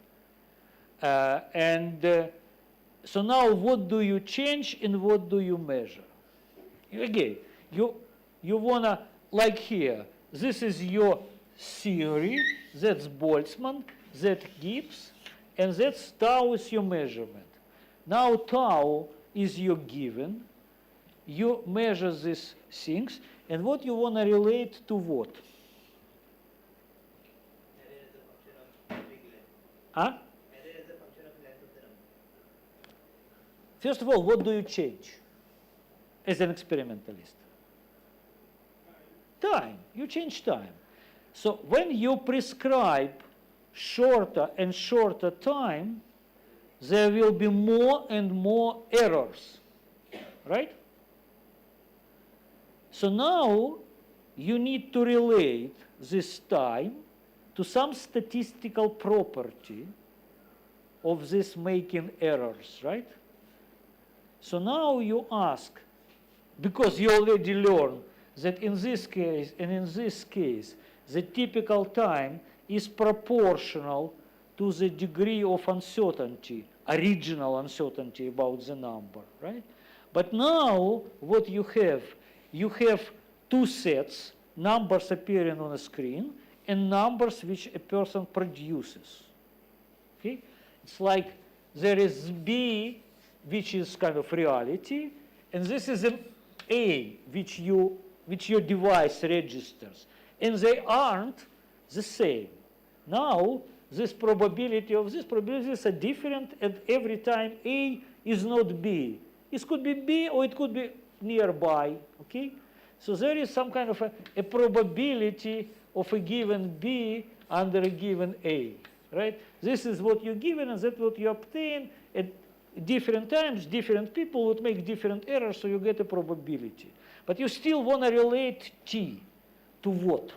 So now what do you change and what do you measure? Again, you want to, like here, this is your theory, that's Boltzmann, that's Gibbs, and that's tau is your measurement. Now tau is your given, you measure these things, and what you want to relate to what? Error is a function of big length. Huh? Error is a function of length of the number. First of all, what do you change as an experimentalist? Time. You change time. So when you prescribe shorter and shorter time, there will be more and more errors, right? So now you need to relate this time to some statistical property of this making errors, right? So now you ask, because you already learned that in this case and in this case, the typical time is proportional to the degree of uncertainty, original uncertainty about the number, right? But now what you have two sets, numbers appearing on a screen and numbers which a person produces. Okay? It's like there is B, which is kind of reality, and this is an A, which your device registers. And they aren't the same. Now, this probability of these probabilities are different, and every time A is not B. It could be B or it could be nearby, okay? So there is some kind of a probability of a given B under a given A, right? This is what you're given, and that's what you obtain. At different times, different people would make different errors, so you get a probability. But you still want to relate T to what?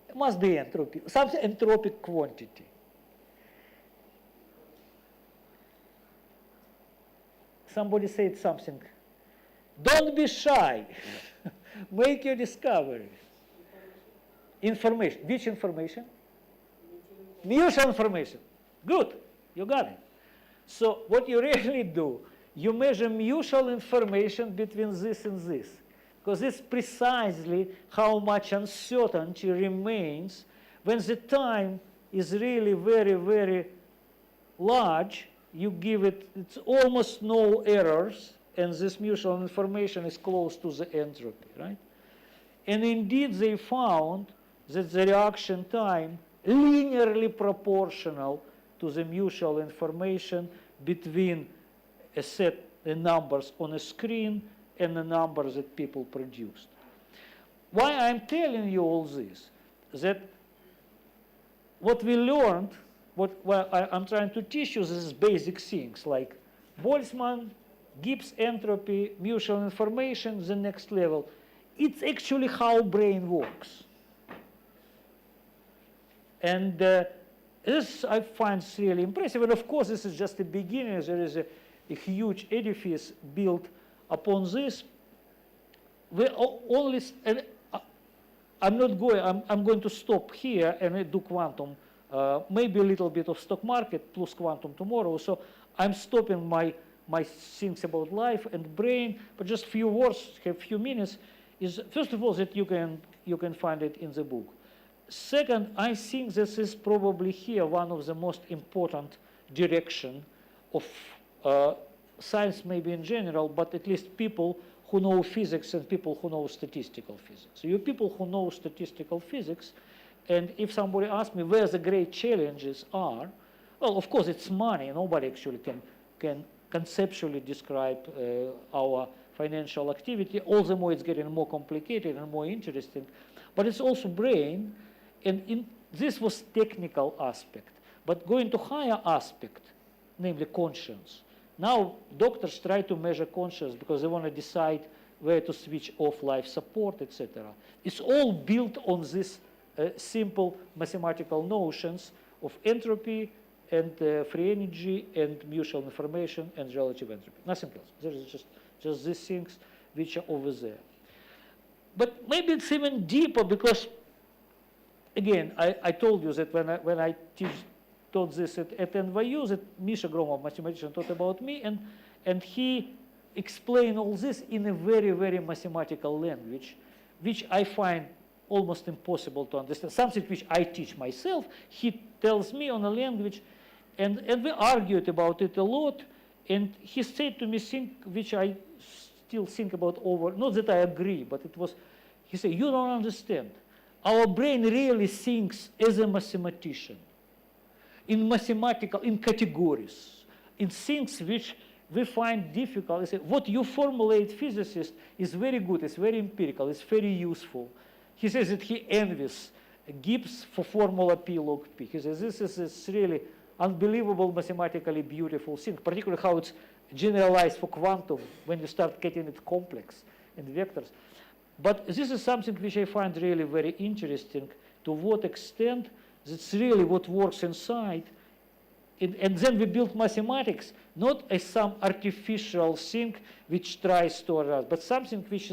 It must be entropy, some entropic quantity. Somebody said something. Don't be shy. Make your discovery. Information. Which information? Mutual information. Good. You got it. So what you really do, you measure mutual information between this and this. Because it's precisely how much uncertainty remains when the time is really very, very large. You give it, it's almost no errors, and this mutual information is close to the entropy, right? And indeed, they found that the reaction time linearly proportional to the mutual information between a set of numbers on a screen and the numbers that people produced. Why I'm telling you all this? That what we learned, I'm trying to teach you is basic things like Boltzmann, Gibbs entropy, mutual information, the next level. It's actually how brain works. And this I find really impressive. And of course, this is just the beginning. There is a huge edifice built upon this. We only, and I'm not going, I'm going to stop here and do quantum maybe a little bit of stock market plus quantum tomorrow. So I'm stopping my things about life and brain, but just few words, have few minutes, is first of all that you can find it in the book. Second, I think this is probably here one of the most important direction of science, maybe in general, but at least people who know physics and people who know statistical physics. So you people who know statistical physics, and if somebody asks me where the great challenges are, well, of course, it's money. Nobody actually can conceptually describe our financial activity. All the more it's getting more complicated and more interesting. But it's also brain, and this was technical aspect. But going to higher aspect, namely conscience. Now doctors try to measure conscience because they want to decide where to switch off life support, etc. It's all built on this simple mathematical notions of entropy and free energy and mutual information and relative entropy. Nothing else. There is just these things which are over there. But maybe it's even deeper because, again, I told you that when I taught this at NYU, that Misha Gromov, mathematician, taught about me, and he explained all this in a very, very mathematical language, which I find almost impossible to understand. Something which I teach myself, he tells me on a language, and we argued about it a lot, and he said to me things which I still think about over, not that I agree, but it was, he said, you don't understand. Our brain really thinks as a mathematician, in mathematical, in categories, in things which we find difficult. He said, what you formulate, physicists, is very good, it's very empirical, it's very useful. He says that he envies Gibbs for formula P log P. He says this is this really unbelievable, mathematically beautiful thing, particularly how it's generalized for quantum when you start getting it complex in vectors. But this is something which I find really very interesting, to what extent that's really what works inside. And then we build mathematics, not as some artificial thing which tries to us, but something which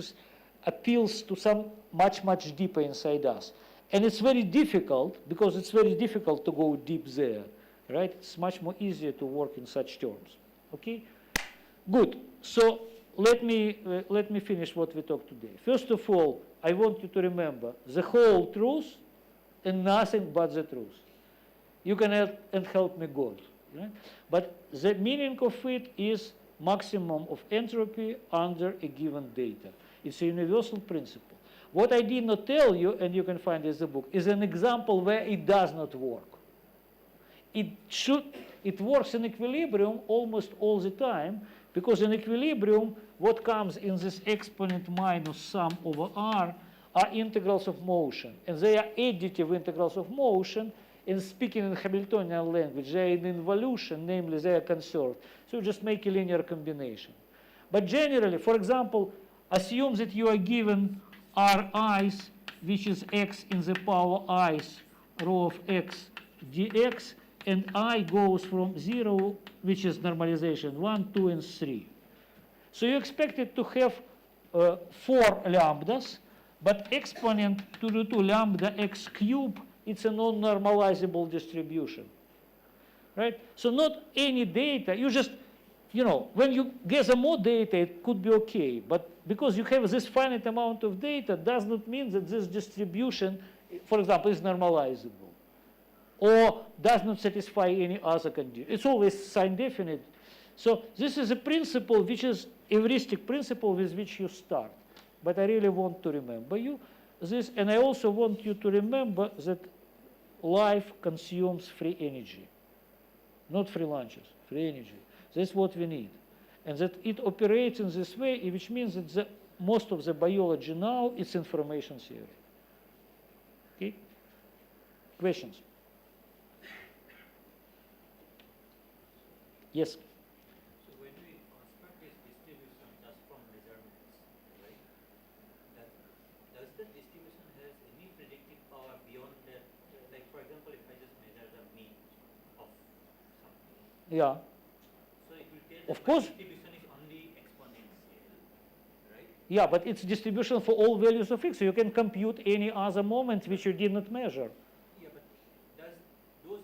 appeals to some much, much deeper inside us. And it's very difficult, because it's very difficult to go deep there, right? It's much more easier to work in such terms, okay? Good, so let me finish what we talked today. First of all, I want you to remember the whole truth and nothing but the truth. You can add and help me God, right? But the meaning of it is maximum of entropy under a given data. It's a universal principle. What I did not tell you, and you can find in the book, is an example where it does not work. It works in equilibrium almost all the time, because in equilibrium, what comes in this exponent minus sum over r are integrals of motion. And they are additive integrals of motion. And speaking in Hamiltonian language, they are in involution, namely they are conserved. So you just make a linear combination. But generally, for example, assume that you are given Ri's, which is x in the power i's, rho of x dx, and I goes from 0, which is normalization, 1, 2, and 3. So you expect it to have 4 lambdas, but exponent to the 2 lambda x cube, it's a non-normalizable distribution, right? So not any data, you just, you know, when you gather more data, it could be okay, but because you have this finite amount of data does not mean that this distribution, for example, is normalizable or does not satisfy any other condition. It's always sign definite. So this is a principle which is a heuristic principle with which you start. But I really want to remember you this, and I also want you to remember that life consumes free energy, not free lunches, free energy. That's what we need. And that it operates in this way, which means that most of the biology now is information theory. Okay? Questions? Yes? So when we construct this distribution just from measurements, right, does the distribution has any predictive power beyond that? Like for example, if I just measure the mean of something, Yeah. so it will tell Of that course. my distribution is only exponential, right? Yeah, but it's distribution for all values of x. So you can compute any other moment which you did not measure. Yeah, but does those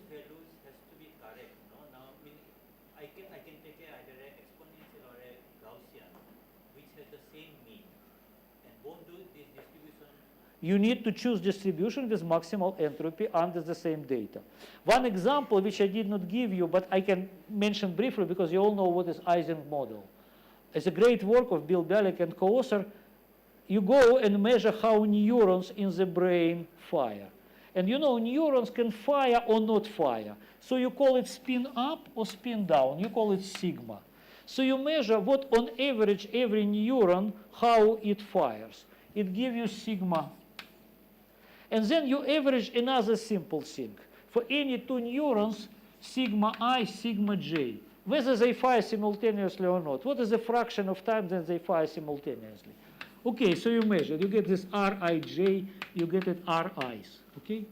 you need to choose distribution with maximal entropy under the same data. One example which I did not give you, but I can mention briefly because you all know what is Ising model. It's a great work of Bill Bialik and co-author. You go and measure how neurons in the brain fire. And you know neurons can fire or not fire. So you call it spin up or spin down. You call it sigma. So you measure what on average every neuron, how it fires. It gives you sigma. And then you average another simple thing. For any two neurons, sigma I, sigma j. Whether they fire simultaneously or not. What is the fraction of time that they fire simultaneously? Okay, so you measure. You get this Rij, you get it Ris. Okay?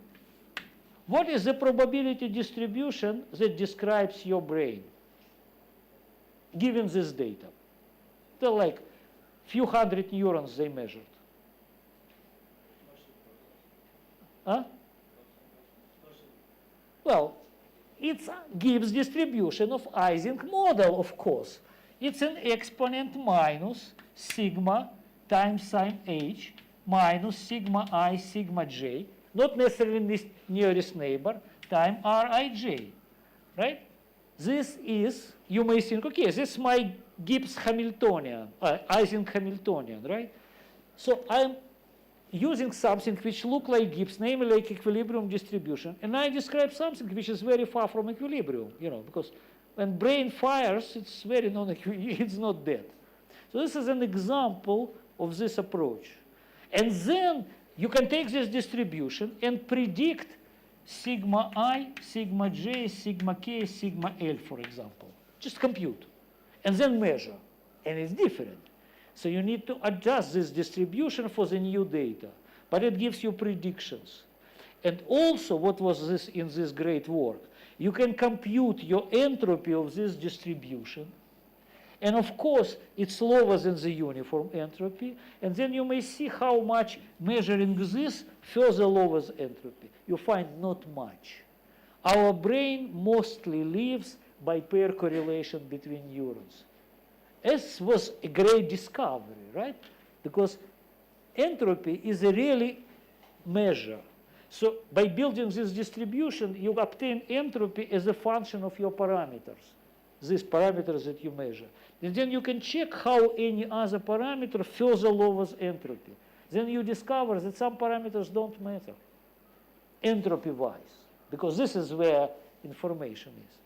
What is the probability distribution that describes your brain, given this data? They're like few hundred neurons they measured. Huh? Well, it gives distribution of Ising model, of course. It's an exponent minus sigma times sine h minus sigma I, sigma j, not necessarily nearest neighbor, time Rij, right? This is, you may think, okay, this is my Gibbs Hamiltonian, Ising Hamiltonian, right? So I'm using something which look like Gibbs, namely like equilibrium distribution, and I describe something which is very far from equilibrium, you know, because when brain fires, it's very it's not dead. So this is an example of this approach. And then you can take this distribution and predict sigma I, sigma j, sigma k, sigma L, for example. Just compute. And then measure. And it's different. So you need to adjust this distribution for the new data. But it gives you predictions. And also, what was this in this great work? You can compute your entropy of this distribution. And of course, it's lower than the uniform entropy. And then you may see how much measuring this further lowers entropy. You find not much. Our brain mostly lives by pair correlation between neurons. This was a great discovery, right? Because entropy is a really measure. So by building this distribution, you obtain entropy as a function of your parameters, these parameters that you measure. And then you can check how any other parameter further lowers entropy. Then you discover that some parameters don't matter, entropy-wise, because this is where information is.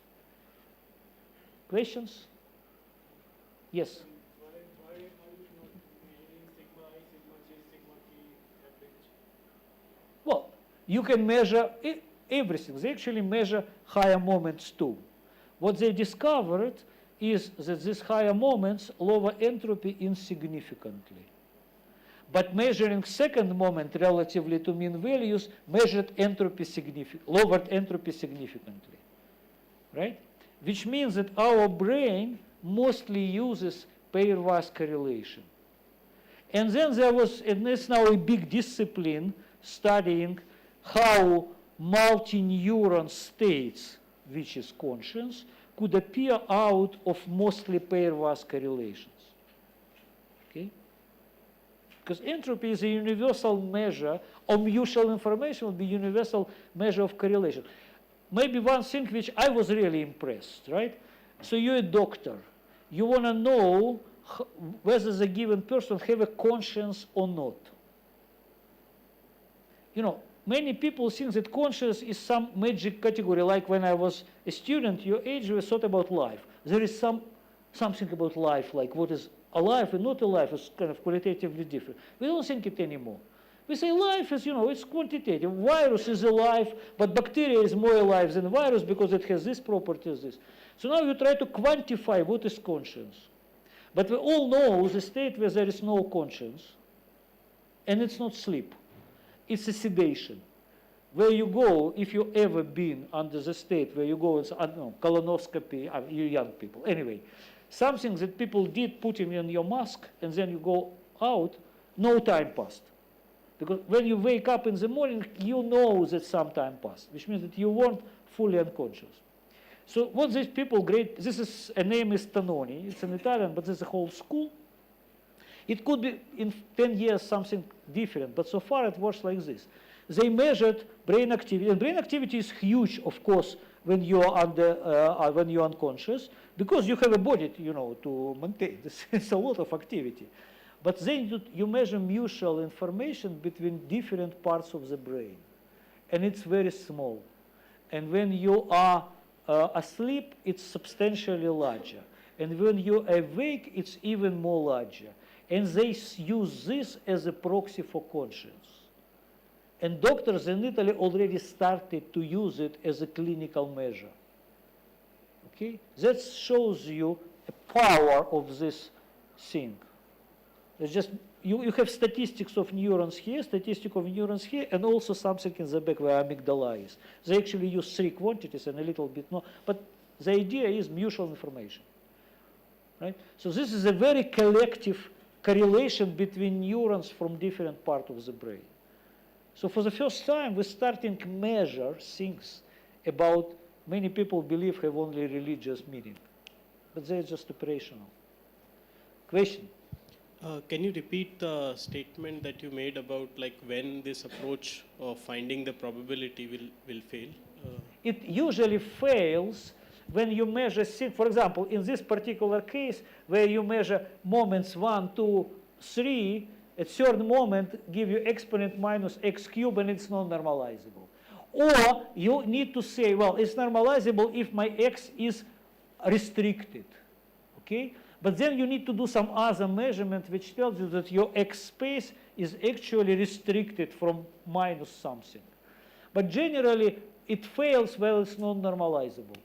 Questions? Yes? Why are you not measuring sigma I, sigma j, sigma k average? Well, you can measure everything. They actually measure higher moments too. What they discovered is that these higher moments lower entropy insignificantly. But measuring second moment relatively to mean values measured entropy lowered entropy significantly, right? Which means that our brain mostly uses pairwise correlation. And then there was, and it's now a big discipline studying how multi-neuron states, which is conscience, could appear out of mostly pairwise correlations. Okay? Because entropy is a universal measure, or mutual information will be universal measure of correlation. Maybe one thing which I was really impressed, right? So you're a doctor. You want to know whether the given person have a conscience or not. You know, many people think that conscience is some magic category, like when I was a student, your age, we thought about life. There is something about life, like what is alive and not alive is kind of qualitatively different. We don't think it anymore. We say life is, you know, it's quantitative. Virus is alive, but bacteria is more alive than virus because it has this property as this. So now you try to quantify what is conscience. But we all know the state where there is no conscience, and it's not sleep. It's a sedation. Where you go, if you've ever been under the state where you go, I don't know, colonoscopy, you young people. Anyway, something that people did putting in your mask, and then you go out, no time passed. Because when you wake up in the morning, you know that some time passed, which means that you weren't fully unconscious. So what these people this is, a name is Stanoni, it's an Italian, but there's a whole school. It could be in 10 years something different, but so far it works like this. They measured brain activity, and brain activity is huge, of course, when you're when you're unconscious, because you have a body, to maintain. It's a lot of activity. But then you measure mutual information between different parts of the brain, and it's very small. And when you are asleep, it's substantially larger. And when you're awake, it's even more larger. And they use this as a proxy for conscience. And doctors in Italy already started to use it as a clinical measure. Okay? That shows you the power of this thing. It's just, you have statistics of neurons here, statistic of neurons here, and also something in the back where amygdala is. They actually use 3 quantities and a little bit more, but the idea is mutual information. Right? So this is a very collective correlation between neurons from different parts of the brain. So for the first time, we're starting to measure things about many people believe have only religious meaning, but they're just operational. Question? Can you repeat the statement that you made about when this approach of finding the probability will fail? It usually fails when you measure things. For example, in this particular case, where you measure moments 1, 2, 3, a third moment give you exponent minus x cubed, and it's non-normalizable. Or you need to say, well, it's normalizable if my x is restricted. Okay? But then you need to do some other measurement which tells you that your x space is actually restricted from minus something. But generally, it fails where it's non-normalizable.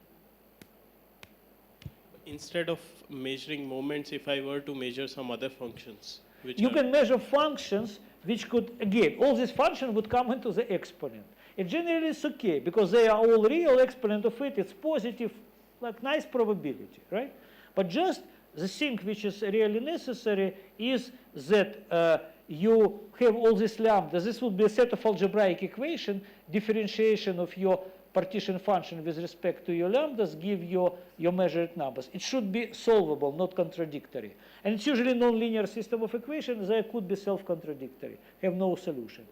Instead of measuring moments, if I were to measure some other functions, which you can measure functions which could, again, all these functions would come into the exponent. And generally it's okay, because they are all real, exponent of it, it's positive, like nice probability, right? But just the thing which is really necessary is that you have all these lambdas. This would be a set of algebraic equation, differentiation of your partition function with respect to your lambdas give you your measured numbers. It should be solvable, not contradictory. And it's usually non-linear system of equations. They could be self-contradictory, have no solution.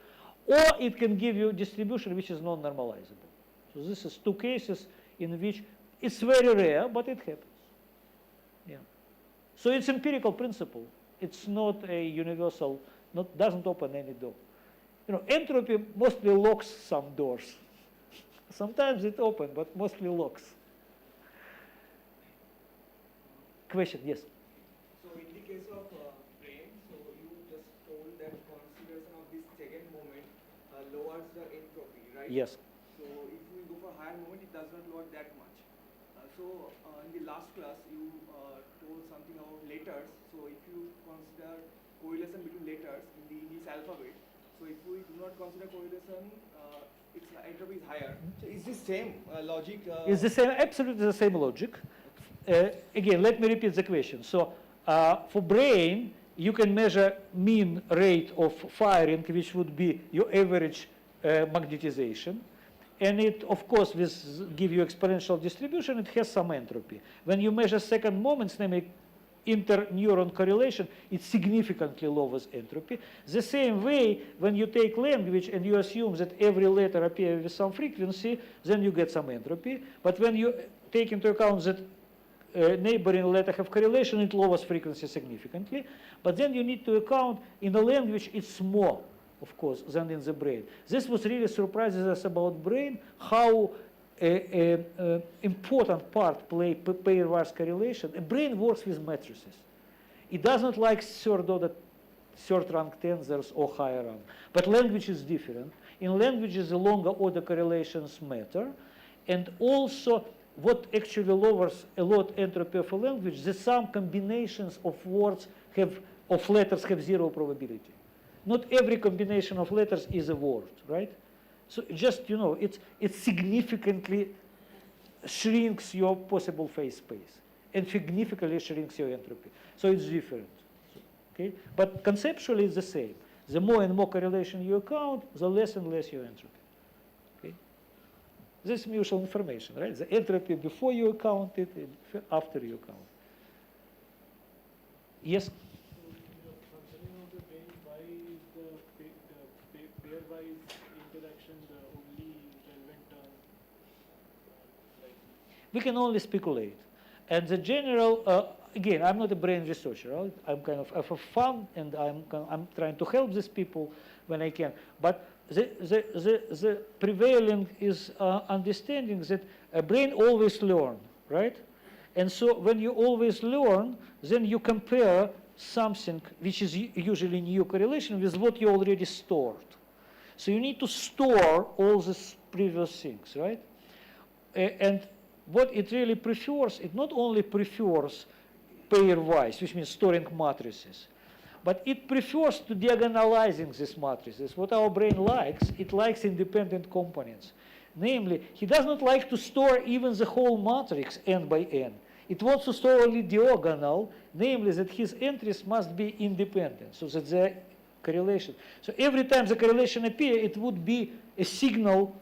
Or it can give you distribution which is non-normalizable. So this is 2 cases in which it's very rare, but it happens. Yeah. So it's empirical principle. It's not a universal, doesn't open any door. Entropy mostly locks some doors. Sometimes it opens, but mostly locks. Question, yes? So in the case of brain, so you just told that consideration of this second moment lowers the entropy, right? Yes. So if we go for higher moment, it does not lower that much. So in the last class, you told something about letters. So if you consider correlation between letters in the English alphabet, so if we do not consider correlation, its entropy is higher. So is this same logic? It's the same, absolutely the same logic. Again, let me repeat the question. So for brain, you can measure mean rate of firing, which would be your average magnetization. And it, of course, will give you exponential distribution. It has some entropy. When you measure second moments, namely interneuron correlation, it significantly lowers entropy. The same way, when you take language and you assume that every letter appears with some frequency, then you get some entropy. But when you take into account that neighboring letter have correlation, it lowers frequency significantly. But then you need to account in the language it's more, of course, than in the brain. This was really surprises us about brain, how important part play pairwise correlation. A brain works with matrices. It doesn't like third rank tensors or higher rank. But language is different. In languages, the longer order correlations matter. And also, what actually lowers a lot entropy of a language, the some combinations of words of letters have 0 probability. Not every combination of letters is a word, right? So just, it significantly shrinks your possible phase space and significantly shrinks your entropy. So it's different, okay? But conceptually it's the same. The more and more correlation you account, the less and less your entropy, okay? This is mutual information, right? The entropy before you account it and after you account. Yes? pairwise interaction the only relevant term? Like We can only speculate. And the general, again, I'm not a brain researcher. Right? I'm kind of for fun, and I'm trying to help these people when I can. But the prevailing is understanding that a brain always learn, right? And so when you always learn, then you compare something which is usually new correlation with what you already stored. So you need to store all these previous things, right? And what it really prefers, it not only prefers pairwise, which means storing matrices, but it prefers to diagonalizing these matrices. What our brain likes, it likes independent components. Namely, he does not like to store even the whole matrix n by n. It wants to store only diagonal, namely that his entries must be independent, so that the correlation. So every time the correlation appears, it would be a signal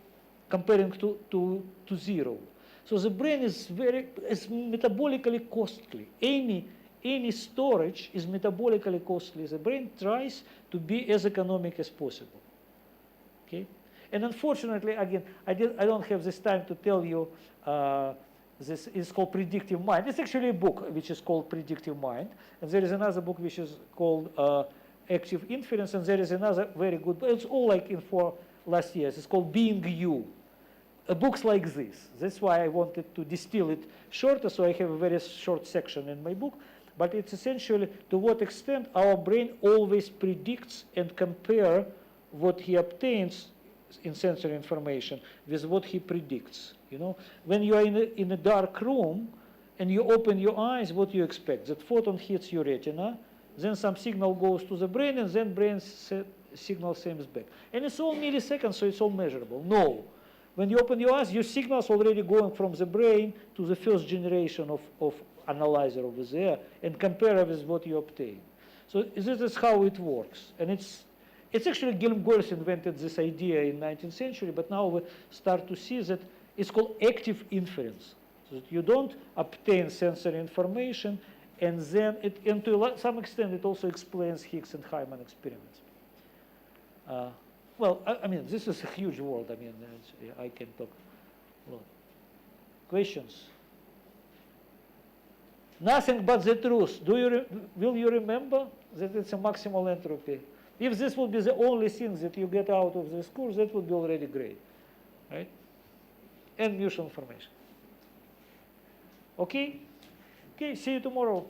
comparing to 0. So the brain is metabolically costly. Any storage is metabolically costly. The brain tries to be as economic as possible. Okay? And unfortunately, again, I don't have this time to tell you, this is called Predictive Mind. It's actually a book which is called Predictive Mind. And there is another book which is called Active Inference. And there is another very good book. It's all like in 4 last years. It's called Being You. Books like this. That's why I wanted to distill it shorter, so I have a very short section in my book. But it's essentially to what extent our brain always predicts and compare what he obtains in sensory information with what he predicts. You know, when you are in a dark room and you open your eyes, what do you expect? That photon hits your retina, then some signal goes to the brain, and then brain signal sends back. And it's all milliseconds, so it's all measurable. No. When you open your eyes, your signal's already going from the brain to the first generation of analyzer over there and compare with what you obtain. So this is how it works. And it's actually Gelmgors invented this idea in 19th century, but now we start to see that it's called active inference. So that you don't obtain sensory information, and then and to some extent it also explains Higgs and Hyman experiments. Well, I mean, this is a huge world. I mean, I can talk a lot. Questions? Nothing but the truth. Will you remember that it's a maximal entropy? If this would be the only thing that you get out of this course, that would be already great, right? And mutual information. Okay? Okay, see you tomorrow.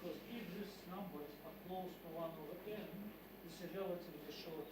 Because if these numbers are close to 1 over n, this is relatively short